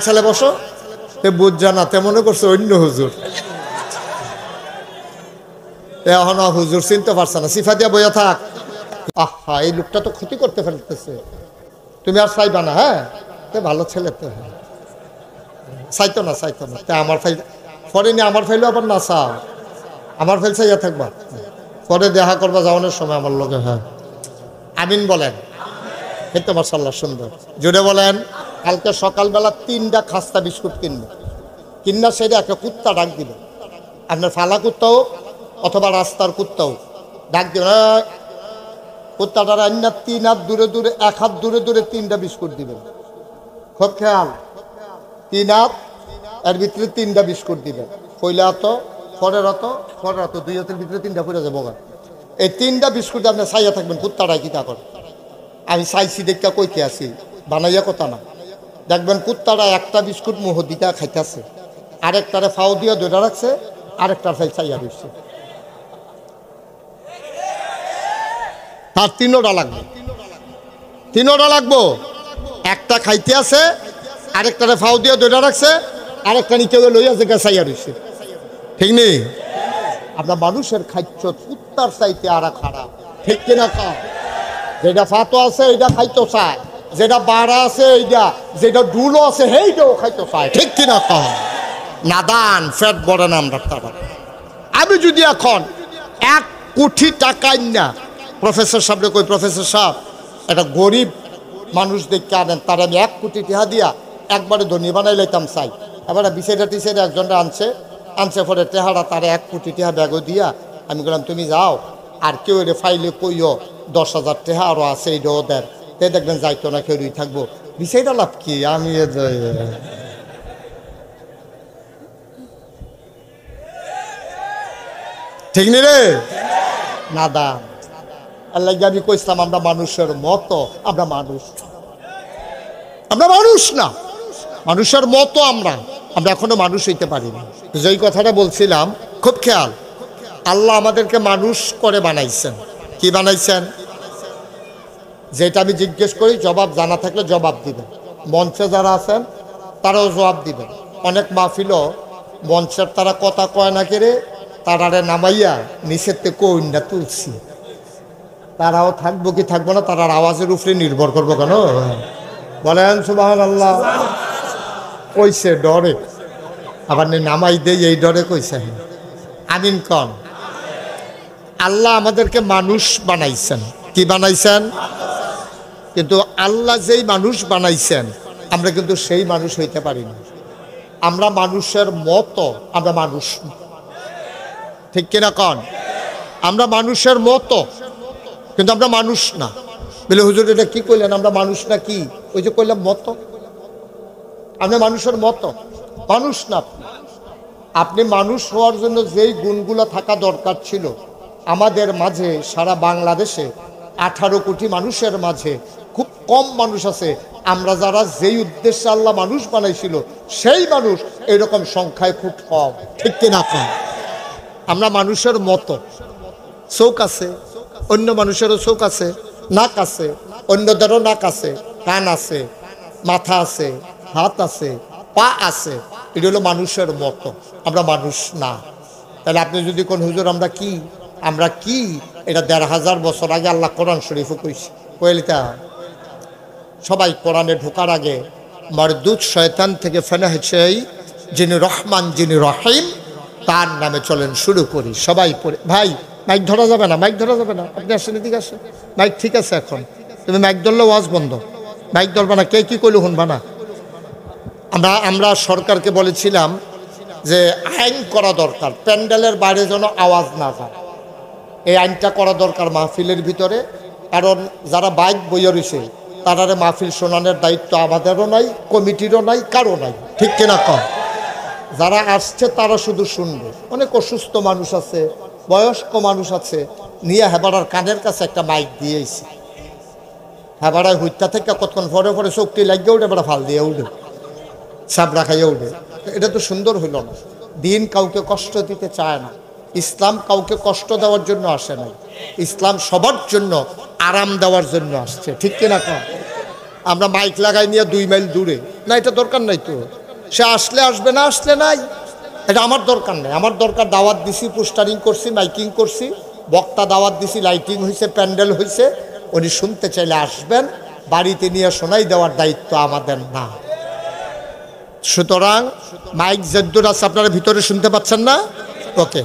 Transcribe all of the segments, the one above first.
ছেলে বসো, বুঝ না তে মনে করছে অন্য হুজুর। এখন হুজুর চিনতে পারছে না, সিফা দিয়া বইয়া থাক। আহা, এই লোকটা তো ক্ষতি করতে ফেলতেছে, তুমি আর চাইবা না? হ্যাঁ, ভালো ছেলে তো, হ্যাঁ চাইতো না তা আমার ফাইল পরে নিয়ে আমার ফাইলেও আবার না চা, আমার ফাইল চাইয়া থাকবা, পরে দেখা করবা যাওয়ানোর সময় আমার লোকে। হ্যাঁ আমিন বলেন। এই তো মাশাআল্লাহ সুন্দর, জুড়ে বলেন। কালকে সকালবেলা 3টা খাস্তা বিস্কুট কিনা সেটা একটা কুত্তা ডাক দিল, আপনার ফালা কুত্তা হোক অথবা রাস্তার কুত্তা হোক, ডাক দিল। কুত্তাটার আইনা 3 হাত দূরে 1 হাত দূরে 3টা বিস্কুট দিবেন। খুব খেয়াল, 3 হাত এর ভিতরে 3টা বিস্কুট দিবেন। পয়লা হাত, পরের হাত, 2 হাতের ভিতরে 3টা পড়ে যাবো। এই 3টা বিস্কুট আপনি চাইয়া থাকবেন কুত্তাটাই কি তা করে। আমি চাইছি দেখা কইতে আছি, বানাইয়া কথা না। দেখবেন কুত্তাটা একটা বিস্কুট মুহ দিটা খাইতেছে, আরেকটারে ফাও দিয়া ধরে রাখছে, আরেকটার ফাইল চাইয়া রয়েছে। তার 3টা লাগবো। একটা খাইতে আছে, আরেকটারে ফাও দিয়া ধরে রাখছে, আরেকটা নিচে লইয়া যে চাইয়া রয়েছে। ঠিক নেই? আপনার মানুষের খাদ্য কুত্তার চাইতে আর খারাপ, ঠিক কিনা? যেটা ফাতো আছে এইটা খাইতে চায়, যেটা বাড়া আছে এইটা, যেটা ডুলো আছে সেইটাও খাইতে চায়, ঠিক কিনা? নাদান, ফ্যাট বড় নাম ডাক্তার। আমি যদি এখন 1 কোটি টাকা না প্রফেসর সাহেব কই, প্রফেসর সাহেব একটা গরিব মানুষ দেখতে আনেন, তার আমি 1 কোটি টাকা দিয়া একবারে ধনী বানাই লাইতাম চাই। এবার বিষয়টা টিসের একজনটা আনছে পরে টেহারা তার 1 কোটি টাকা ব্যাগও দিয়া আমি বললাম তুমি যাও, আর কেউ এটা ফাইলে কইও 10,000 টাকা আরও আছে এইটাও দেন, তে দেখবেন যাইতো না, কেউই থাকবো। বিষয়টা লাভ কি? আমি ঠিক নি রে নাদা। আল্লাহ আমি কইছিলাম আমরা মানুষের মতো, আমরা মানুষ না, মানুষের মতো আমরা এখনো মানুষ হইতে পারিনি। যেই কথাটা বলছিলাম, খুব খেয়াল, আল্লাহ আমাদেরকে মানুষ করে বানাইছেন। কি বানাইছেন? যেটা আমি জিজ্ঞেস করি জবাব জানা থাকলে জবাব দিবেন। মঞ্চে যারা আছেন তারাও জবাব দিবেন। অনেক মাহফিলও মঞ্চের তারা কথা কয় না কেড়ে, তারারে নামাইয়া নিচের থেকে কইন্ডা তুলছি। তারাও থাকবো কি থাকবো না, তারার আওয়াজের উপরে নির্ভর করবো কেন? বলেন সুবহানাল্লাহ। কইছে ডরে, আবার নামাই দেই এই ডরে কইছে। আমিন কন। আল্লাহ আমাদেরকে মানুষ বানাইছেন। কি বানাইছেন? কিন্তু আল্লাহ যেই মানুষ বানাইছেন আমরা কিন্তু সেই মানুষ হইতে পারি না। আমরা মানুষের মতো, আমরা মানুষ, ঠিক কিনা কন? আমরা মানুষের মতো কিন্তু আমরা মানুষ না। বলে হুজুর এটা কি কইলেন, আমরা মানুষ না? কি ওই যে কইলাম মতো, আমরা মানুষের মতো, মানুষ না। আপনি মানুষ হওয়ার জন্য যেই গুণগুলো থাকা দরকার ছিল আমাদের মাঝে, সারা বাংলাদেশে 18 কোটি মানুষের মাঝে খুব কম মানুষ আছে। আমরা যারা যেই উদ্দেশ্যে আল্লাহ মানুষ বানাইছিল সেই মানুষ এরকম সংখ্যায় খুব কম, ঠিক কিনা কম? আমরা মানুষের মতো, চোখ আছে, অন্য মানুষেরও চোখ আছে, নাক আছে, অন্যদেরও নাক আছে, কান আছে, মাথা আছে, হাত আছে, পা আছে। এটা হলো মানুষের মতো, আমরা মানুষ না। তাহলে আপনি যদি কোন হুজুর আমরা কি, এটা 1500 বছর আগে আল্লাহ কোরআন শরীফও কইছে। কইলিতা সবাই কোরআনে ঢোকার আগে মারদুদ শয়তান থেকে ফেনা চাই, যিনি রহমান যিনি রহিম তার নামে চলেন শুরু করি। সবাই পড়ে। ভাই মাইক ধরা যাবে না, আপনি আসেন, এদিকে আসেন। মাইক ঠিক আছে, এখন তুমি মাইক ধরলে ওয়াজ বন্ধ, মাইক ধরবা না। কে কি কইলো শুনবা না। আমরা সরকারকে বলেছিলাম যে আইন করা দরকার, প্যান্ডেলের বাইরে যেন আওয়াজ না যায়, এই আইনটা করা দরকার মাহফিলের ভিতরে। কারণ যারা বাইক বইয়া রয়েছে তারারে মাহফিল শোনানোর দায়িত্ব আমাদেরও নাই, কমিটিরও নাই, কারো নাই, ঠিক কিনা কম? যারা আসছে তারা শুধু শুনবে। অনেক অসুস্থ মানুষ আছে, বয়স্ক মানুষ আছে, নিয়ে হেবাড়ার কানের কাছে একটা মাইক দিয়েছে। হেবাড়ায় হুইটা থেকে কতক্ষণ পরে চোখটি লাগিয়ে উঠে, এবার ফাল দিয়ে উঠে, সাবরা খাইয়ে উঠে। এটা তো সুন্দর হইল না। দিন কাউকে কষ্ট দিতে চায় না, ইসলাম কাউকে কষ্ট দেওয়ার জন্য আসে নাই, ইসলাম সবার জন্য আরাম দেওয়ার জন্য আসছে, ঠিক কিনা কম? আমরা মাইক লাগাই নিয়ে 2 মাইল দূরে না, এটা দরকার নাই তো। সে আসলে আসবে, না আসলে নাই, এটা আমার দরকার নাই। আমার দরকার দাওয়াত দিছি, পোস্টারিং করছি, মাইকিং করছি, বক্তা দাওয়াত দিছি, লাইটিং হয়েছে, প্যান্ডেল হয়েছে, উনি শুনতে চাইলে আসবেন, বাড়িতে নিয়ে শোনাই দেওয়ার দায়িত্ব আমাদের না। সুতরাং মাইক যেদ্দুর আছে, আপনারা ভিতরে শুনতে পাচ্ছেন না? ওকে,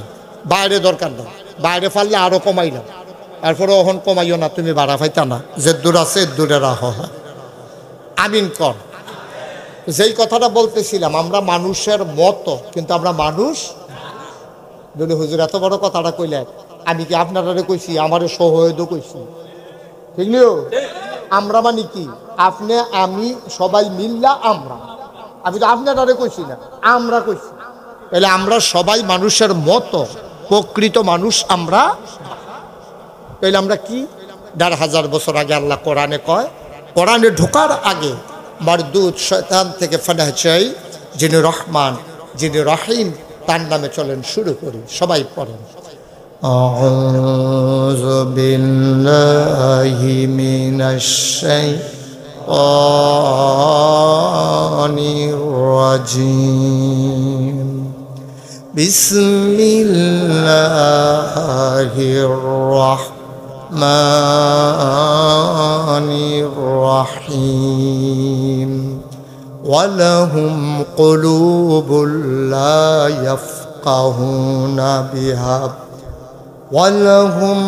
বাইরে দরকার না, বাইরে পারলে আরও কমাইলাম, তারপরে ওহন কমাইও না, তুমি বাড়া পাইতা না, যেদ্দুর আছে এদ্দুরে রাহ। আমিন কর। যেই কথাটা বলতেছিলাম, আমরা মানুষের মতো, কিন্তু আমরা মানুষ। যদি হুজুর এত বড় কথাটা কইলেন, আমি কি আপনারা কইছি? আমারে সহয়দও কইছি, ঠিক নিও। আমরা মানে কি? আপনি, আমি, সবাই মিল্লা আমরা। আমি তো আপনারা কইছি না, আমরা কইছি। তাহলে আমরা সবাই মানুষের মতো, প্রকৃত মানুষ আমরা। তাহলে আমরা কি? ১,৫০০ বছর আগে আল্লাহ কোরআনে কয়, কোরআনে ঢোকার আগে মারদুদ শয়তান থেকে ফানাহ চাই, যিনি রহমান, যিনি রহিম, তার নামে চলেন। শুরু করি, সবাই পড়েন। আউযু বিল্লাহি মিনাশ শাইতানির রাজিম। বিসমিল্লাহির রাহমানির রাহিম। ওয়ালাহুম কুলুবুল লা ইয়াফকাহুনা বিহা ওয়ালাহুম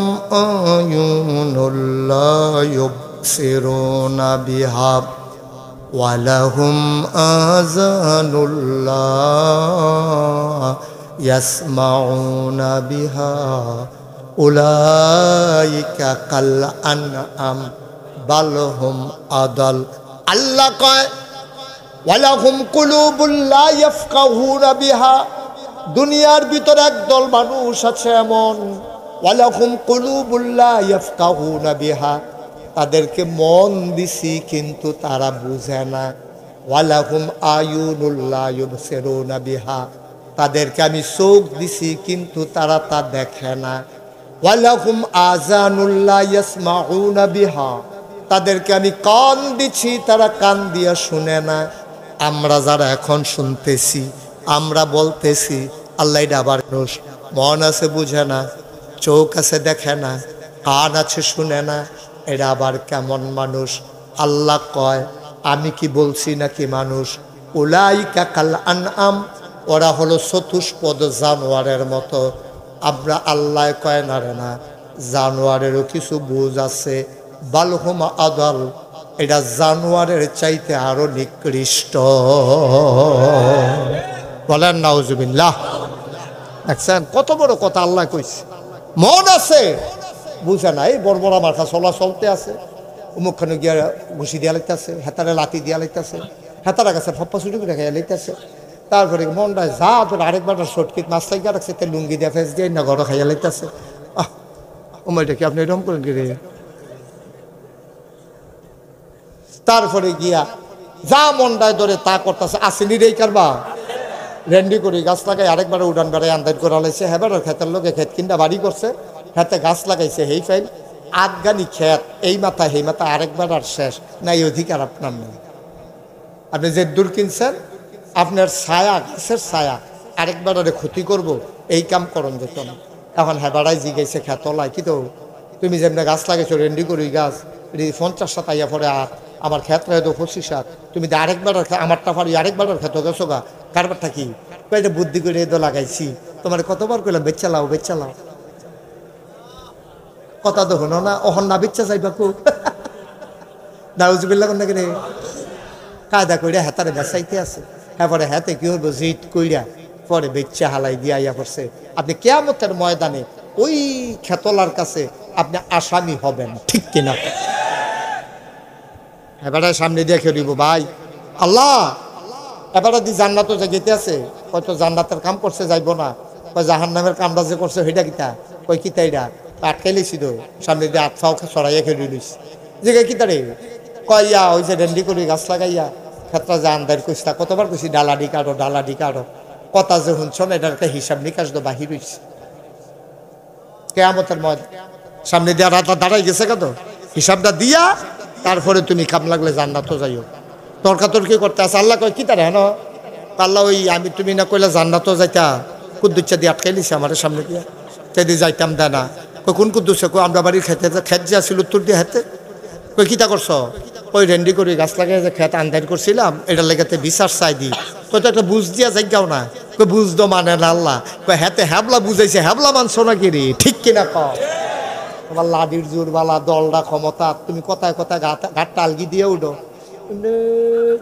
আয়ুনুল লা ইউবসিরুনা বিহা ওয়ালাহুম আযানুল লা ইয়াসমাউনা বিহা উলাইকা কাল আনআম বাল হুম আদাল। আল্লাহ কয়, ওয়ালাহুম কুলুবুল লা ইয়াফকাহুনা বিহা, দুনিয়ার ভিতরে একদল মানুষ আছে এমন, ওয়ালাহুম কুলুবুল লা ইয়াফকাহুনা বিহা, তাদেরকে মন দিছি কিন্তু তারা বুঝে না। ওয়ালাহুম আয়ুনুল লা ইউবসিরুনা বিহা, তাদেরকে আমি চোখ দিছি কিন্তু তারা তা দেখে না। ওয়ালাহুম আযানুল লা ইয়াসমাউনা বিহা, তাদেরকে আমি কান দিছি, তারা কান দিয়া শুনে না। আমরা যারা এখন শুনতেছি, আমরা বলতেছি, আল্লাহ এটা আবার মানুষ, মন আছে বুঝে না, চোখ আছে দেখে না, কান আছে শুনে না, এটা আবার কেমন মানুষ? আল্লাহ কয়, আমি কি বলছি নাকি মানুষ? উলাইকা কাল আনআম, ওরা হলো চতুষ্পদ জানোয়ারের মতো। আমরা আল্লাহ কয় না রে না, জানোয়ারেরও কিছু বুঝ আছে। বালহুম আদাল, এটা জানোয়ারের চাইতে আরো নিকৃষ্ট। বলেন নাউজুবিল্লাহ। দেখছেন কত বড় কথা আল্লাহ কইছে। মন আছে বুঝে না, এই বড় বড় মাথা চলা চলতে আছে, মুখখানে গিয়া ঘুষি দিয়া লাগতেছে, হেতারে লাতি দিয়া লাগতেছে, হেতারা কাছে ফপ্পা ছুটি করে খাইয়া লাগতেছে। তারপরে মনটা যা তোর আরেকবার শর্টকিট মাছ লাগিয়ে রাখছে, তে লুঙ্গি দিয়া ফেস দিয়ে না ঘর খাইয়া লাগতেছে। ওমাইটা কি আপনি এরকম করেন কি রে? তারপরে গিয়া যা মনটায় ধরে তা করতেছে, আসেনি রে কারবা রেন্ডি করি গাছ লাগাই, আরেকবার উড়ান বেড়ায় আন্দাজ করা লাইছে। হেবার খেতের লোকে খেত কিনটা বাড়ি করছে, হাতে গাছ লাগাইছে, হেই ফাইল আটগানি খেত, এই মাথা সেই মাথা, আরেকবার আর শেষ নাই, অধিকার আপনার নেই। আপনি যে দূর কিনছেন, আপনার ছায়া, গাছের ছায়া, আরেকবার আরে ক্ষতি করব, এই কাম করন যেত না। এখন হেবাড়াই জিগাইছে খেতলায়, কি তো তুমি যেমনি গাছ লাগাইছো রেন্ডি করি গাছ 50 তাইয়া পরে, আর আমার ক্ষেত হয়তো 25, তুমি আরেকবার আমারটা পারি, আরেকবার খেত গেছো গা, কারবারটা কি? এটা বুদ্ধি করে এদো লাগাইছি, তোমার কতবার কইলাম বেচ্চা লাও বেচ্চা লাও, কথা তো হলো না। অহন না বেচ্চা যাইবা খুব নাউজুবিল্লাহ কোন রে, কায়দা কইরা হেতারে বেচাইতে আছে। হ্যাঁ পরে হাতে কি হইব, জিত কইরা পরে বেচ্চা হালাই দিয়া ইয়া করছে। আপনি কিয়ামতের ময়দানে ওই খেতলার কাছে আপনি আসামি হবেন, ঠিক কিনা? এবারে সামনে দিয়ে খেয়ে দিব ভাই আল্লাহ, এবারে দি জান্নাতও যে গেতে আছে, হয়তো জান্নাতের কাম করছে যাইব না, কয় জাহান্নামের কামটা যে করছে সেটা কিতা, কয় কিতা এটা আটকাই লেছি তো, সামনে দিয়ে আটফাও ছড়াইয়া খেয়ে লইছি, যে কিতা রে, কয় ইয়া ওই যে রেন্ডি করি গাছ লাগাইয়া ক্ষেত্রা যে আন্দার কইসা, কতবার কইছি ডালাডি কাটো ডালাডি কাটো, কথা যে শুনছ না, এটার একটা হিসাব নিকাশ তো বাহির হইছে। কিয়ামতের সামনে দিয়ে রাত দাঁড়াই গেছে কত, হিসাবটা দিয়া তারপরে তুমি কাম লাগলে জান্নাতও যাইও। তর্কাতর্কি করতে আছে। আল্লাহ কয় কি তার হেন? আল্লাহ ওই আমি তুমি না কইলা জান্নাতও যাইতা, কুদ্দুচ্চা দিয়ে আটকাই নিছে আমার সামনে দিয়ে, সেদি যাইতাম দেয় না। কই কোন কুদ্দুসে? কই আমরা বাড়ির খেতে খেত যে আসছিল উত্তর দিয়ে হাতে। কই কিতা করছ? ওই রেন্ডি করি গাছ লাগিয়ে যে খেত আন্দার করছিলাম, এটার লেগাতে বিচার চাই দি। কই তো একটা বুঝ দিয়া যাইগাও না। কই বুঝতো মানে না আল্লাহ। কই হাতে হ্যাবলা বুঝাইছে, হ্যাবলা মানছ নাকি রে? ঠিক কিনা কও? তোমার লাডির জোর বালা, দলটা ক্ষমতা, তুমি কথায় কথায় ঘাটটা আলগি দিয়ে উঠো,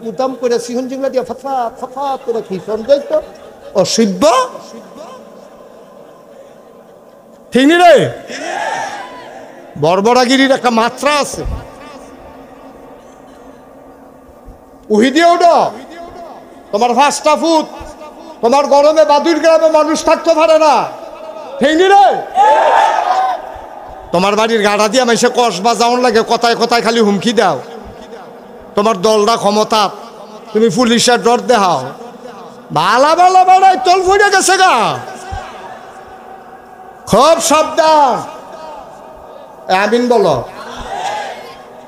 উদাম করে সিহন জিংলা দিয়ে ফাফাত ফাফাত করে খিসন যাইতো অসভ্য। ঠিক নি রে? বর্বরাগিরির একটা মাত্রা আছে। উহি দিয়ে উঠো, তোমার 5টা ফুট, তোমার গরমে বাদুর গ্রামে মানুষ থাকতে পারে না। ঠিক নি রে? তোমার বাড়ির গাড়া দিয়ে মাইসে কসবা যাওয়ার লাগে, কথায় কথায় খালি হুমকি দাও। তোমার দলটা ক্ষমতা, তুমি পুলিশের ডর দেখাও। বালা বালা বাড়াই তল ফুটে গেছে গা। খুব সাবধান। আমিন বলো।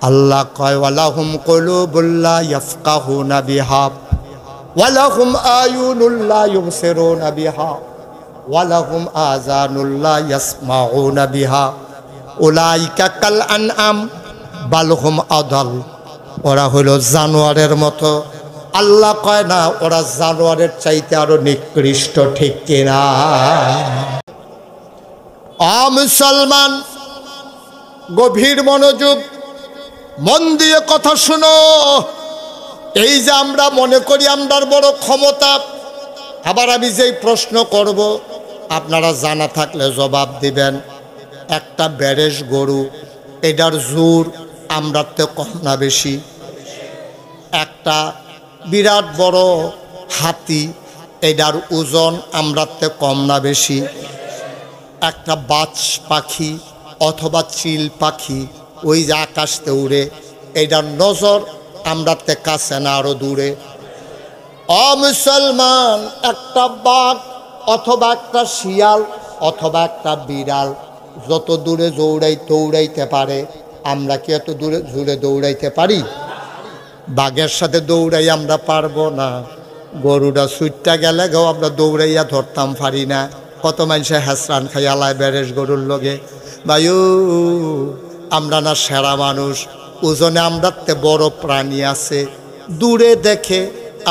আল্লাহ কয় ওয়ালাহুম কুলুবুল লা ইয়াফকাহুনা বিহা ওয়ালাহুম আয়ুনুল লা ইউবসিরুনা বিহা ওয়ালাহুম আযানুল লা ইয়াসমাউনা বিহা উলাইকা কাল আনআম বাল হুম আদাল। ওরা হলো জানোয়ারের মতো। আল্লাহ কয় না ওরা জানোয়ারের চাইতে আরো নিকৃষ্ট। ঠিক কিনা? মুসলমান, গভীর মনোযোগ, মন দিয়ে কথা শুনো। এই যে আমরা মনে করি আমরার বড় ক্ষমতা, আবার আমি যেই প্রশ্ন করব আপনারা জানা থাকলে জবাব দিবেন। একটা বেরেশ গরু, এটার জোর আমরাতে কম না বেশি? একটা বিরাট বড় হাতি, এটার ওজন আমরাতে কম না বেশি? একটা বাজ পাখি অথবা চিল পাখি ওই যে আকাশতে উড়ে, এটার নজর আমরাতে কাছে না আরো দূরে? মুসলমান, একটা বাঘ অথবা একটা শিয়াল অথবা একটা বিড়াল যত দূরে দৌড়াইতে পারে, আমরা কি এত দূরে জুড়ে দৌড়াইতে পারি? বাঘের সাথে দৌড়াই আমরা পারবো না। গরুটা ছুটটা গেলে গো আমরা দৌড়াইয়া ধরতাম পারি না। কত মানুষে হ্যাসরান খাই আলায় বেরেশ গরুর লগে। বায়ু আমরা না সেরা মানুষ? ওজনে আমরাতে বড় প্রাণী আছে, দূরে দেখে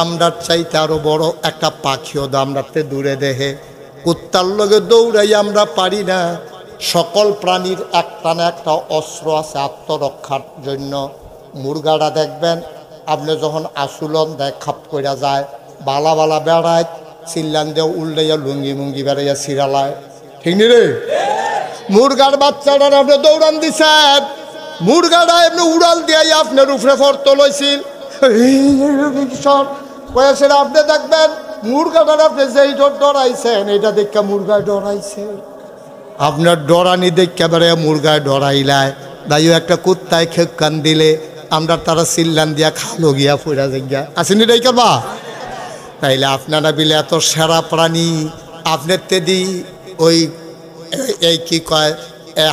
আমরার চাইতে আরো বড় একটা পাখিও আমরাতে দূরে দেখে। কুত্তার লগে দৌড়াই আমরা পারি না। সকল প্রাণীর একটা না একটা অস্ত্র আছে আত্মরক্ষার জন্য। মুরগাটা দেখবেন আপনি যখন আসুলন দেয় খাপ কইরা যায়, বালা বালা বেড়ায়, চিল্লান দিয়ে উল্টাইয়া লুঙ্গি মুঙ্গি বেড়াইয়া সিরালায়। ঠিক নি রে? মুরগার বাচ্চাটার আপনি দৌড়ান দিছেন, মুরগাটা এমনি উড়াল দিয়ে আপনার উপরে ফর্ত লইছিল বয়সের। আপনি দেখবেন মুরগাটার আপনি যেই ডরাইছেন, এটা দেখা মুরগায় ডরাইছে। আপনার ডরানি দেখে বেড়ে মুরগায় ডরাইলায়। দাইও একটা কুত্তায় খেকান দিলে আমরা তারা চিল্লান দিয়া খালো গিয়া ফুরা জায়গা আসেনি রে করবা। তাইলে আপনারা বিলে এত সেরা প্রাণী, আপনার তেদি ওই এই কি কয়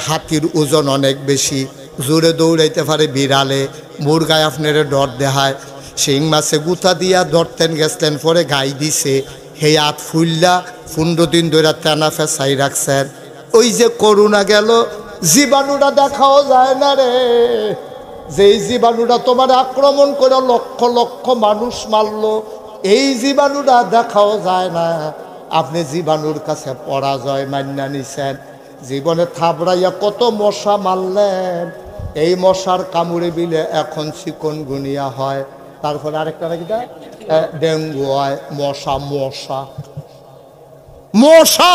হাতির ওজন অনেক বেশি, জোরে দৌড়াইতে পারে বিড়ালে, মুরগায় আপনার ডর দেখায়। শিং মাছে গুতা দিয়া ধরতেন গেছলেন, পরে গাই দিছে, সেই হাত ফুললা 15 দিন ধরে তেনা ফেসাই রাখছেন। ওই যে করোনা গেল, জীবাণুটা দেখাও যায় না রে। যেই জীবাণুটা তোমার আক্রমণ করে লক্ষ লক্ষ মানুষ মারলো, এই জীবাণুটা দেখাও যায় না। আপনি জীবাণুর কাছে পরাজয় মান্না নিছেন। জীবনে থাবড়াইয়া কত মশা মারলেন, এই মশার কামড়ে বিলে এখন চিকনগুনিয়া হয়, তারপরে আরেকটা নাকি ডেঙ্গু হয়। মশা মশা মশা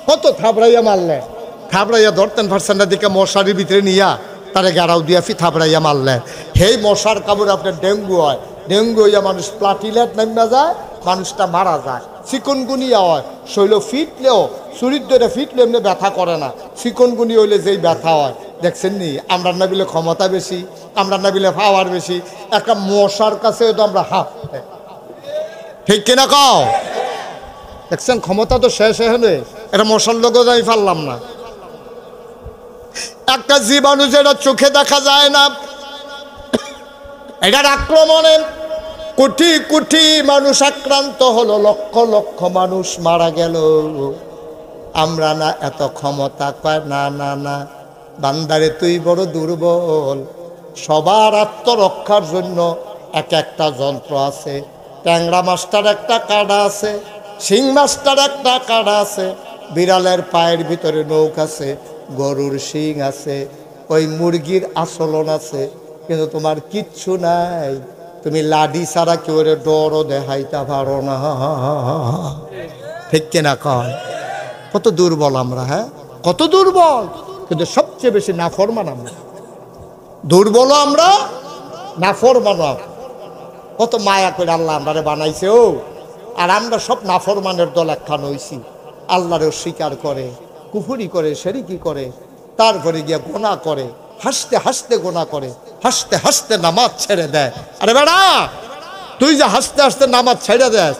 কত থাবড়াইয়া মারলেন, থাবড়াইয়া ধরতেন পারছেন দিকে মশারির ভিতরে নিয়া তারে গাড়াও দিয়া থাবড়াইয়া মারলেন। সেই মশার কামড়ে আপনার ডেঙ্গু হয়, ডেঙ্গু হইয়া মানুষ প্লাটিলেট নামা যায়, মানুষটা মারা যায়। চিকনগুনিয়া হয়, শৈল ফিটলেও চুরির ধরে ফিটলে এমনি ব্যথা করে না, চিকনগুনি হইলে যেই ব্যথা হয়। দেখছেন নি আমরা না বিলে ক্ষমতা বেশি, আমরা না বিলে পাওয়ার বেশি, একটা মশার কাছে তো আমরা হাফ। ঠিক কিনা কও? দেখছেন ক্ষমতা তো শেষ হলে এটা মশার লোকও যাই পারলাম না। একটা জীবাণু যেটা চোখে দেখা যায় না, এটার আক্রমণে কোটি কোটি মানুষ আক্রান্ত হলো, লক্ষ লক্ষ মানুষ মারা গেল। আমরা না এত ক্ষমতা, কয় না না না বান্দারে তুই বড় দুর্বল। সবার আত্মরক্ষার জন্য এক একটা যন্ত্র আছে। ট্যাংরা মাছটার একটা কাঁটা আছে, শিং মাছটার একটা কাঁটা আছে, বিড়ালের পায়ের ভিতরে নৌক আছে, গরুর শিং আছে, ওই মুরগির আচলন আছে, কিন্তু তোমার কিচ্ছু নাই। তুমি লাডি ছাড়া কেউ ডরও দেখাইতে পারো না। ঠিক কিনা কয়? কত দুর্বল আমরা, হ্যাঁ কত দুর্বল। কিন্তু সবচেয়ে বেশি নাফরমান আমরা, দুর্বল আমরা, নাফরমান। কত মায়া করে আল্লাহ আমারে বানাইছে ও, আর আমরা সব নাফরমানের দল একখান হইছি। আল্লাহরে স্বীকার করে, কুফরি করে, শিরকি করে, তারপরে গিয়ে গোনা করে, হাসতে হাসতে গোনা করে, হাসতে হাসতে নামাজ ছেড়ে দেয়। আরে বেড়া, তুই যে হাসতে হাসতে নামাজ ছেড়ে দেয়,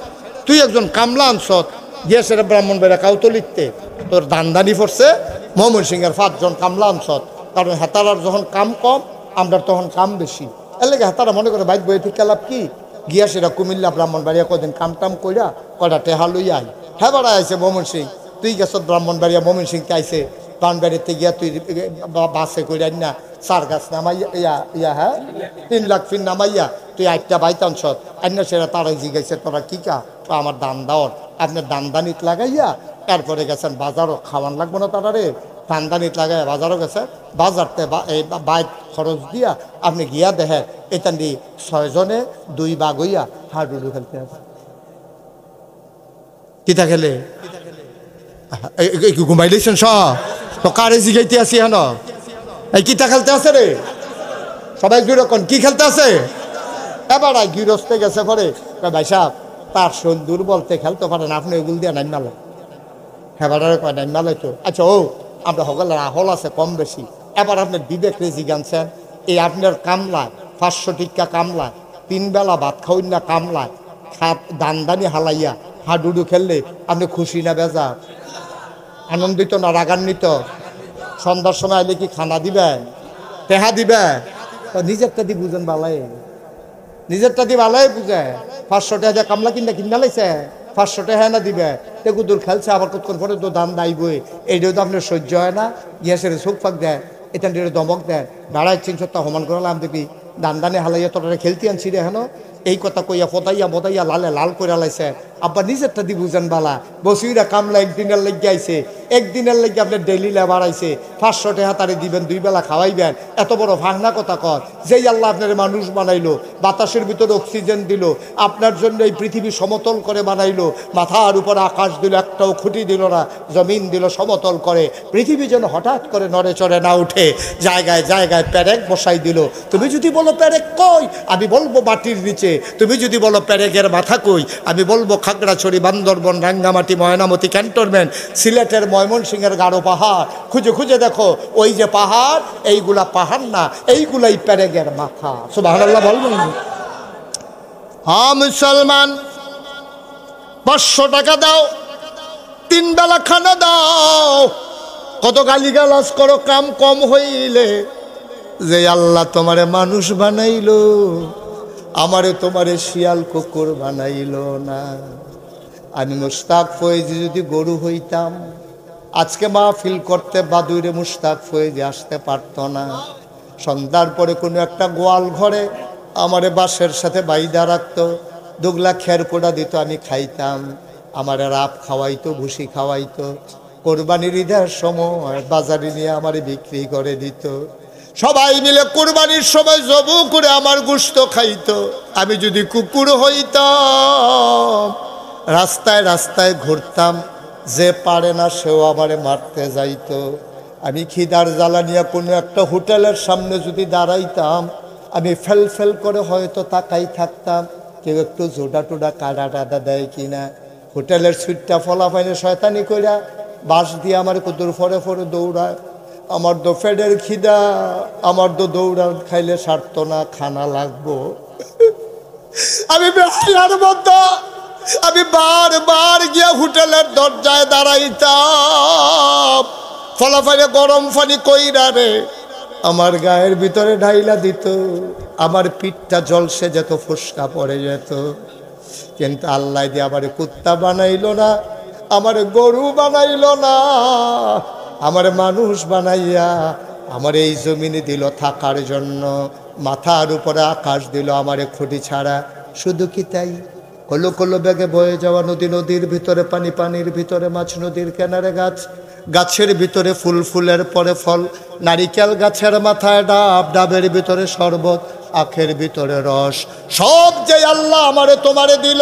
তুই একজন কামলা আনছত গিয়েছে ব্রাহ্মণ বেড়া কাউতো লিখতে, তোর দানদানি পড়ছে ময়মনসিংহের 5 জন কামলা আনছত। কারণ হেতারার যখন কাম কম, আমরা তখন কাম বেশি। এর লেগে হেতারা মনে করে বাইক বই থেকে লাভ কি, গিয়া সেটা কুমিল্লা ব্রাহ্মণ বাড়িয়া কদিন কাম টাম কইরা কয়টা টেহা লই আই। হ্যাঁ বেড়া আইছে ময়মনসিং, তুই গেছ ব্রাহ্মণ বাড়িয়া ময়মনসিংকে আইছে বাড়িতে গিয়া তুই বাসে কইরা না 4 গাছ নামাইয়া ইয়া হ্যাঁ 3 লাখ ফির নামাইয়া তুই 8টা বাইত আনছত। আইনা সেটা তারাই জিগাইছে তোরা কি কা, আমার দান দাওয়ার আপনার দানদানিত লাগাইয়া এরপরে গেছেন বাজারও, খাওয়ান লাগবো না তারা রে, দানদানিত লাগাইয়া বাজারও গেছে। বাজারতে এই বাইক খরচ দিয়া আপনি গিয়া দেখে এখান দিয়ে 6 জনে 2 বাঘ হইয়া হাডুডু খেলতে আছে। কিতা খেলে ঘুমাইলেছেন সব তো কারে জিগাইতে আসি হেন, এই কিতা খেলতে আছে রে সবাই দুরকম কি খেলতে আছে। এবার গৃহস্থে গেছে পরে ভাই সাহেব তার শোল দুর্বলতে খেলতে পারেন, আপনি ওইগুলো দিয়ে নাইম মালো। হ্যাঁ বাড়ারে কয় নাইম মালো তো আচ্ছা ও আমরা সকলের আহল আছে কম বেশি। এবার আপনার বিবেক রেজি গানছেন, এই আপনার কামলায় 500 টিকা কামলায় 3 বেলা ভাত খাওয়াই না কামলায় খাত দানদানি হালাইয়া হাডুডু খেললে আপনি খুশি না বেজা, আনন্দিত না রাগান্বিত? সন্ধ্যার সময় আইলে কি খানা দিবেন, টেহা দিবেন? নিজেরটা দিয়ে বুঝেন বালাই, নিজেরটা দিয়ে বালাই বুঝে। 500 টাকা দিয়ে কামলা কিনা লাইছে, 500 টাকা না দিবে, তেগুদুর খেলছে, আবার কতক্ষণ পরে তো দান দাইবই। এইটাও তো আপনার সহ্য হয় না, গ্যাসের চোখ ফাঁক দেয়, এটা দমক দেয়, দাঁড়ায় 300 সমান করলাম দেখবি দান হালাইয়া তোরা খেলতে আনছি রে হেন। এই কথা কইয়া ফদাইয়া বদাইয়া লালে লাল করে লাইছে। আব্বা নিজেরটা দি বুঝেন বালা, বসিরা কামলা একদিনের লেগে আইছে, একদিনের লেগে আপনার ডেইলি লেবার আইছে, 500 টাকা তারে দিবেন, 2 বেলা খাওয়াইবেন, এত বড় ভাঙনা কথা কর। যেই আল্লাহ আপনার মানুষ বানাইলো, বাতাসের ভিতরে অক্সিজেন দিল, আপনার জন্য এই পৃথিবী সমতল করে বানাইলো, মাথার উপরে আকাশ দিল, একটাও খুঁটি দিল না, জমিন দিল সমতল করে, পৃথিবী যেন হঠাৎ করে নড়ে চড়ে না উঠে, জায়গায় জায়গায় প্যারেক বসাই দিল। তুমি যদি বলো প্যারেক কই, আমি বলবো মাটির নিচে। তুমি যদি বলো প্যারেকের মাথা কই, আমি বলবো খাগড়াছড়ি, বান্দরবন, রাঙ্গামাটি, ময়নামতি, ক্যান্টনমেন্ট, সিলেটের ময়মনসিংহের গাঢ় পাহাড়। খুঁজে খুঁজে দেখো, ওই যে পাহাড়, এইগুলা পাহাড় না, এইগুলাই প্যারেকের মাথা। সুবহানাল্লাহ বলবেন? হ্যাঁ মুসলমান, 500 টাকা দাও, 3 বেলা খানা দাও, কত গালিগালাজ করো কাম কম হইলে। যে আল্লাহ তোমারে মানুষ বানাইলো, আমারে তোমারে শিয়াল কুকুর বানাইলো না। আমি মুশতাক ফয়েজি যদি গরু হইতাম, আজকে মাহফিল করতে বাদুইরে মুশতাক ফয়েজি আসতে পারতো না। সন্ধ্যার পরে কোনো একটা গোয়াল ঘরে আমারে বাঁশের সাথে বাইদা রাখতো, 2 গ্লাস খের পোড়া দিত, আমি খাইতাম। আমারে রাপ খাওয়াইতো, ভুসি খাওয়াইতো। কোরবানির ঈদের সময় বাজারে নিয়ে আমারে বিক্রি করে দিত। সবাই মিলে কোরবানির সময় জবু করে আমার গোশত খাইতো। আমি যদি কুকুর হইতাম, রাস্তায় রাস্তায় ঘুরতাম, যে পারে না সেও আমারে মারতে যাইতো। আমি খিদার জ্বালা নিয়ে কোনো একটা হোটেলের সামনে যদি দাঁড়াইতাম, আমি ফেল ফেল করে হয়তো তাকাই থাকতাম, কেউ একটু জোডা টোডা কাটা টাটা দেয় কিনা। হোটেলের সুইটটা ফলাফাইনে শয়তানি কইরা বাঁশ দিয়ে আমার কুতুর ফরে ফরে দৌড়ায়। আমার তো ফেডের খিদা, আমার তো দৌড়ান খাইলে সারতো না, খানা লাগবো। আমি বেহালার মতো আমি বারবার গিয়া হোটেলের দরজায় দাঁড়াইতাম, ফলাফাইনে গরম পানি কইরা রে আমার গায়ের ভিতরে ঢাইলা দিত, আমার পিঠটা জলসে যেত, ফুসকা পড়ে যেত। কিন্তু আল্লাহ দিয়ে আমার কুত্তা বানাইলো না, আমার গরু বানাইলো না, আমার মানুষ বানাইয়া আমার এই জমিনে দিল থাকার জন্য। মাথার উপরে আকাশ দিল আমারে খুঁটি ছাড়া। শুধু কি তাই, কলো কলো বেগে বয়ে যাওয়া নদী, নদীর ভিতরে পানি, পানির ভিতরে মাছ, নদীর কিনারে গাছ, গাছের ভিতরে ফুল, ফুলের পরে ফল, নারিকেল গাছের মাথায় ডাব, ডাবের ভিতরে শরবত, আখের ভিতরে রস, সব যে আল্লাহ আমারে তোমারে দিল।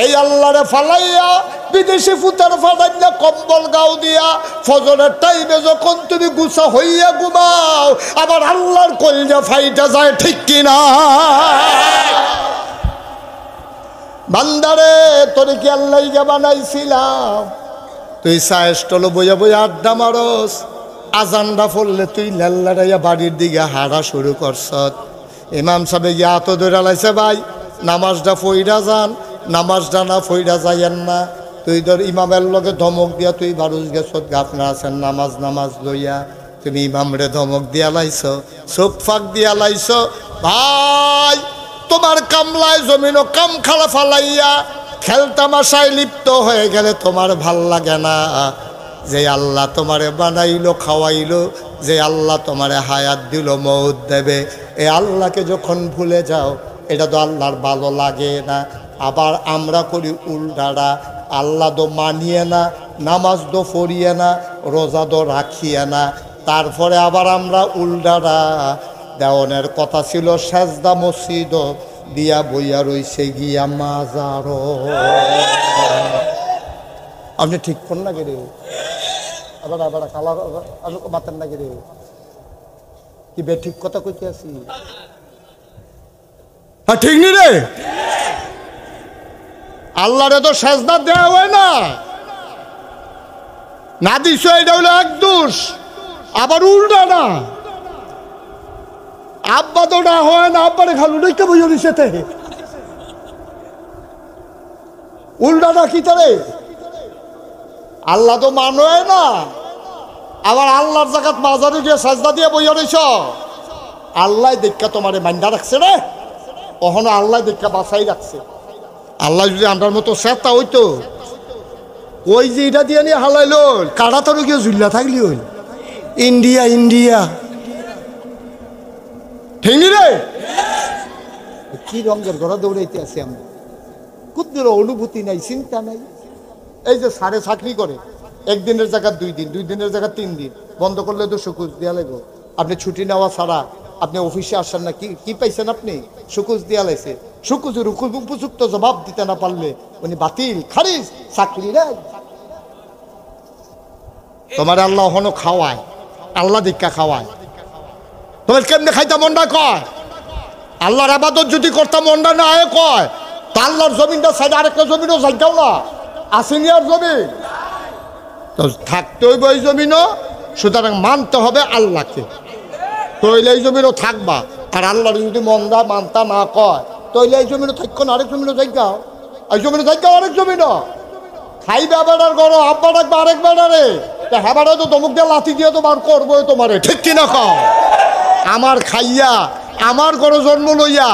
এই আল্লাহরে ফালাইয়া বিদেশি ফুতার ফাটাইয়া কম্বল গাও দিয়া ফজরের টাইমে যখন তুমি গুছা হইয়া ঘুমাও, আবার আল্লাহর কলজা ফাইটা যায়, ঠিক কিনা? বান্দারে তোরে কি আল্লাহ বানাইছিলাম? তুই সায়েস্টল বইয়া বইয়া আড্ডা মারস, আজানটা পড়লে তুই লাল্লাড়াইয়া বাড়ির দিকে হাঁটা শুরু করছ। ইমাম সাহেব গিয়া তো ধরে লাইছে, ভাই নামাজটা ফইরা যান, নামাজটা না ফইরা যাইয়েন না। তুই ধর ইমামের লগে ধমক দিয়া তুই বারুস গেছ, গাফনা আছেন নামাজ নামাজ লইয়া, তুমি ইমামরে ধমক দিয়া লাইছ, চোখ ফাঁক দিয়া লাইছ। ভাই তোমার কামলায় জমিন কাম খালা ফালাইয়া খেলতামাশায় লিপ্ত হয়ে গেলে তোমার ভাল লাগে না? যে আল্লাহ তোমারে বানাইলো, খাওয়াইলো, যে আল্লাহ তোমারে হায়াত দিল, মৌত দেবে, এই আল্লাহকে যখন ভুলে যাও, এটা তো আল্লাহর ভালো লাগে না। আবার আমরা করি উল্টাটা, আল্লাহ তো মানিয়ে না, নামাজ তো পড়িয়ে না, রোজা তো রাখিয়ে না, তারপরে আবার আমরা উল্টাটা। দেওয়ানের কথা ছিল সেজদা মসজিদ দিয়া বইয়া রইছে গিয়া মাজার। আপনি ঠিক কোন না রে? আবার আবার কালা মাতেন না রে? কি বে ঠিক কথা কইতে আছি? হ্যাঁ ঠিক নি রে? আল্লাহরে তো সেজদা দেওয়া হয় না, না দিছ, এটা হইলো এক দোষ। আবার উল্টা না, আব্বা তো না হয় না, আব্বারে খালু ডেকে বইয়া দিছে, উল্টাটা কি তারে? আল্লাহ তো মানে না, আবার আল্লাহর জায়গাত মাজারে গিয়ে সাজদা দিয়ে বইয়া রইছ। আল্লাহ দেখা তোমারে মাইন্ডা রাখছে রে, কখনো আল্লাহ দেখা বাঁচাই রাখছে। আল্লাহ যদি আমার মতো চেতা হইতো, ওই যে এটা দিয়ে নিয়ে হালাইল, কাটা তো গিয়ে ঝুল্লা থাকলি হইল। ইন্ডিয়া ইন্ডিয়া ঠিক রে? কি রঙের ঘোড়া দৌড়াইতে আছি আমরা, কুদ্দুর অনুভূতি নাই, চিন্তা নাই। এই যে সারে চাকরি করে, একদিনের জায়গা 2 দিন, 2 দিনের জায়গা 3 দিন, বন্ধ করলে তো সুকুজ দিয়া লাগবে। আপনি ছুটি নেওয়া ছাড়া আপনি অফিসে আসেন না, কি পাইছেন? আপনি সুকুজ দিয়া লাইছে, সুকুজের উপযুক্ত জবাব দিতে না পারলে উনি বাতিল, খারিজ, চাকরি নাই। তোমার আল্লাহ হনো খাওয়ায়, আল্লাহ দীক্ষা খাওয়ায়, তোমার কেমনে খাইতে মনটা কয়? আল্লাহর আবাদত যদি করতাম মনটা না হয় কয়, তা আল্লাহর জমিনটা সাইডে আরেকটা জমিনও যাইতাও না, আসেনি আর জমিন তো থাকতে হইব এই জমিনও। সুতরাং মানতে হবে আল্লাহকে, তইলে এই জমিনও থাকবা। আর আল্লাহর যদি মন্দা মানতা না কয়, তইলে এই জমিনও থাকো না, আরেক জমিনও যাইগাও, এই জমিনও যাইগাও, আরেক জমিনও খাইবে। বেড়ার গরো আব্বা ডাকবে আরেক বেড়ারে, হ্যাঁ বেড়া তো তমুক দিয়ে লাথি দিয়ে তো বার করবো তোমারে, ঠিক কিনা কও? আমার খাইয়া আমার গরো জন্ম লইয়া,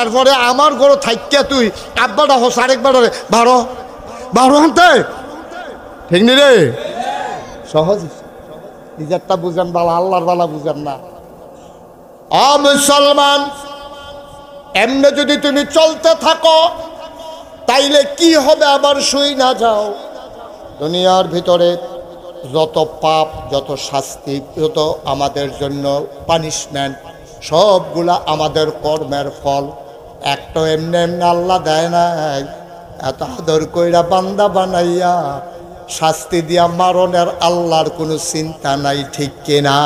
এরপরে আমার গরো থাইকা তুই আব্বাটা হোস আরেক বেড়ারে বারো বারো আনতে, ঠিক নি রে? সহজ, নিজেরটা বুঝেন বালা, আল্লাহর বালা বুঝেন না। মুসলমান, এমনি যদি তুমি চলতে থাকো তাইলে কি হবে আবার শুই না যাও। দুনিয়ার ভিতরে যত পাপ, যত শাস্তি, যত আমাদের জন্য পানিশমেন্ট, সবগুলা আমাদের কর্মের ফল। একটা এমনি এমনি আল্লাহ দেয় নাই, এত আদর কইরা বান্দা বানাইয়া শাস্তি দিয়া মারণের আল্লাহর কোনো চিন্তা নাই, ঠিক কিনা?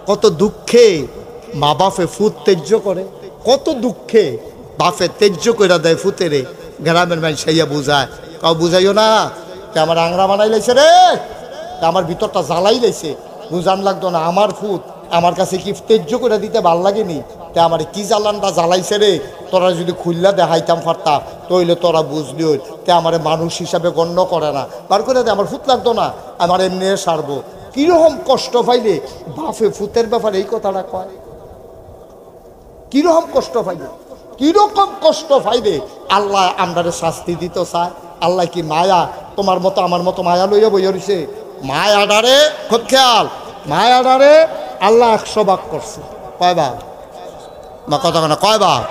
কত দুঃখে মা বাপে ফুত তেজ্য করে, কত দুঃখে বাপে তেজ্য কইরা দেয় ফুতেরে। গ্রামের মানুষ সাইয়া বুঝায়, কাউ বুঝাইও না, তে আমার আংরা বানাই লাইছে রে, আমার ভিতরটা জ্বালাই লাইছে, বুঝান লাগতো না। আমার ফুত আমার কাছে কি তেজ্য করে দিতে ভাল লাগেনি, তে আমার কি জ্বালানটা জ্বালাইছে রে, তোরা যদি খুললা দেখাইতাম পারতাম তইলে তোরা বুঝলি। তে আমার মানুষ হিসাবে গণ্য করে না, বার করে দে, আমার ফুত লাগতো না, আমার এমনি সারবো। কিরকম কষ্ট পাইলে বাপে ফুতের ব্যাপারে এই কথাটা কয়, কিরকম কষ্ট পাইলে, কিরকম কষ্ট পাইলে আল্লাহ আমরারে শাস্তি দিতে চায়। আল্লাহ কি মায়া তোমার মতো আমার মতো মায়া লইয়া বইয়া রইছে? মায়াডারে খুব খেয়াল, মায়াডারে আল্লাহ 100 ভাগ করছে। কয় ভাগ? না কথা না, কয় ভাগ?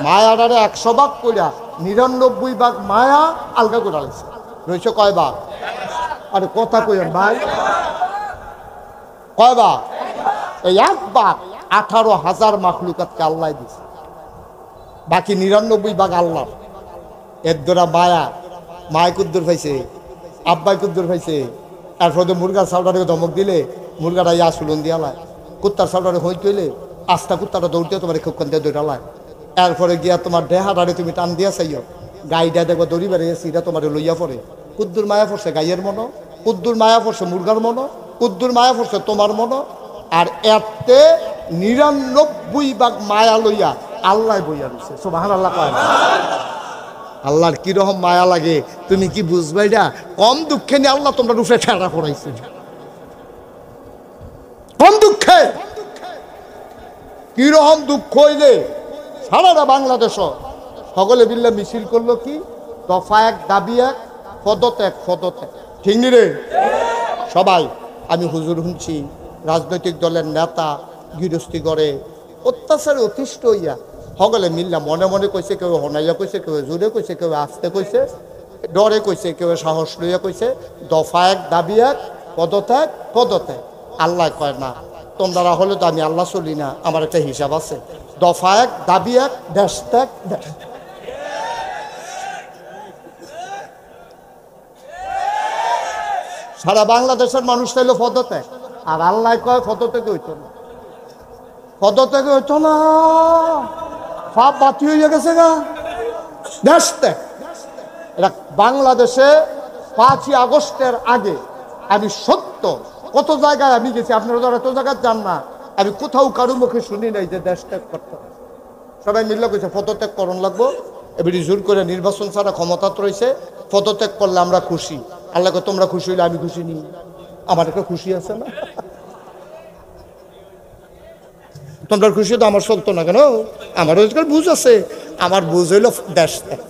মায়াডারে 100 ভাগ কইরা 99 ভাগ মায়া আলগা করে আনছে, রয়েছে কয় ভাগ? আরে কথা কইেন ভাই, কয় ভাগ? এই 1 ভাগ 18,000 মাখলুকাতকে আল্লাহ দিছে, বাকি 99 ভাগ আল্লাহ। এর দ্বারা মায়া, মায় কুদ্দুর পাইছে, আব্বাই কুদ্দুর পাইছে। এরপরে মুরগার সাউডারে ধমক দিলে মুরগাটা ইয়া সুলন দিয়ালায়, কুত্তার সাউডারে হই কইলে আস্তা কুত্তাটা দৌড়তে তোমার খুবখান দিয়ে দৌড়ালায়। এরপরে গিয়া তোমার দেহাটারে তুমি টান দিয়া চাইও, গাইটা দেখবো দড়ি বেড়ে গেছে, এটা তোমার লইয়া পড়ে। কুদ্দুর মায়া পড়ছে গাইয়ের মনো, কুদ্দুর মায়া পড়ছে মুরগার মনো, কুদ্দুর মায়া পড়ছে তোমার মনো। আর এতে 99 ভাগ মায়া লইয়া আল্লাহ বইয়া দিচ্ছে। সুবহানাল্লাহ কয় না? আল্লাহর কিরকম মায়া লাগে তুমি কি বুঝবে? এটা কম দুঃখে নিয়ে আল্লাহ তোমরা রূপে ঠেলা পড়াইছে, কম দুঃখে। কিরকম দুঃখ হইলে সারাটা বাংলাদেশ সকলে বিল্লা মিছিল করলো কি? দফা 1 দাবি 1, পদত্যাগ, পদত্যাগ। ঠিক নি রে সবাই? আমি হুজুর শুনছি রাজনৈতিক দলের নেতা গৃহস্থী করে অত্যাচারে অতিষ্ঠ হইয়া সকলে মিল্লা মনে মনে কইছে, কেউ হনাইয়া কইছে, কেউ জোরে কইছে, কেউ আস্তে কইছে, ডরে কইছে, কেউ সাহস লইয়া কইছে। দফা 1 দাবি 1, পদত্যাগ, পদত্যাগ। আল্লাহ কয় না তোমরা হলে তো আমি আল্লাহ চলি না, আমার একটা হিসাব আছে। দফা 1 দাবি 1, দেশ ত্যাগ, দেশ। সারা বাংলাদেশের মানুষ চাইল পদত্যাগ, আর আল্লাহ কয় পদত্যাগ হইতো না, পদত্যাগ হইতো না, সব বাতি হয়ে গেছে গা, দেশ ত্যাগ। এটা বাংলাদেশে 5ই আগস্টের আগে আমি সত্য কত জায়গায় আমি গেছি, আপনারা তো এত জায়গায় যান না, আমি কোথাও কারো মুখে শুনি নাই যে দেশ ত্যাগ করতে। সবাই মিললে কইছে পদত্যাগ করণ লাগবো, এবারে জোর করে নির্বাচন ছাড়া ক্ষমতা রয়েছে, পদত্যাগ করলে আমরা খুশি। আল্লাহকে তোমরা খুশি হইলে আমি খুশি নি, আমার একটা খুশি আছে না? তোমরা খুশি তো আমার চলতো না কেন? আমার রোজগার বুঝ আছে, আমার বুঝ হইল দেশ ত্যাগ।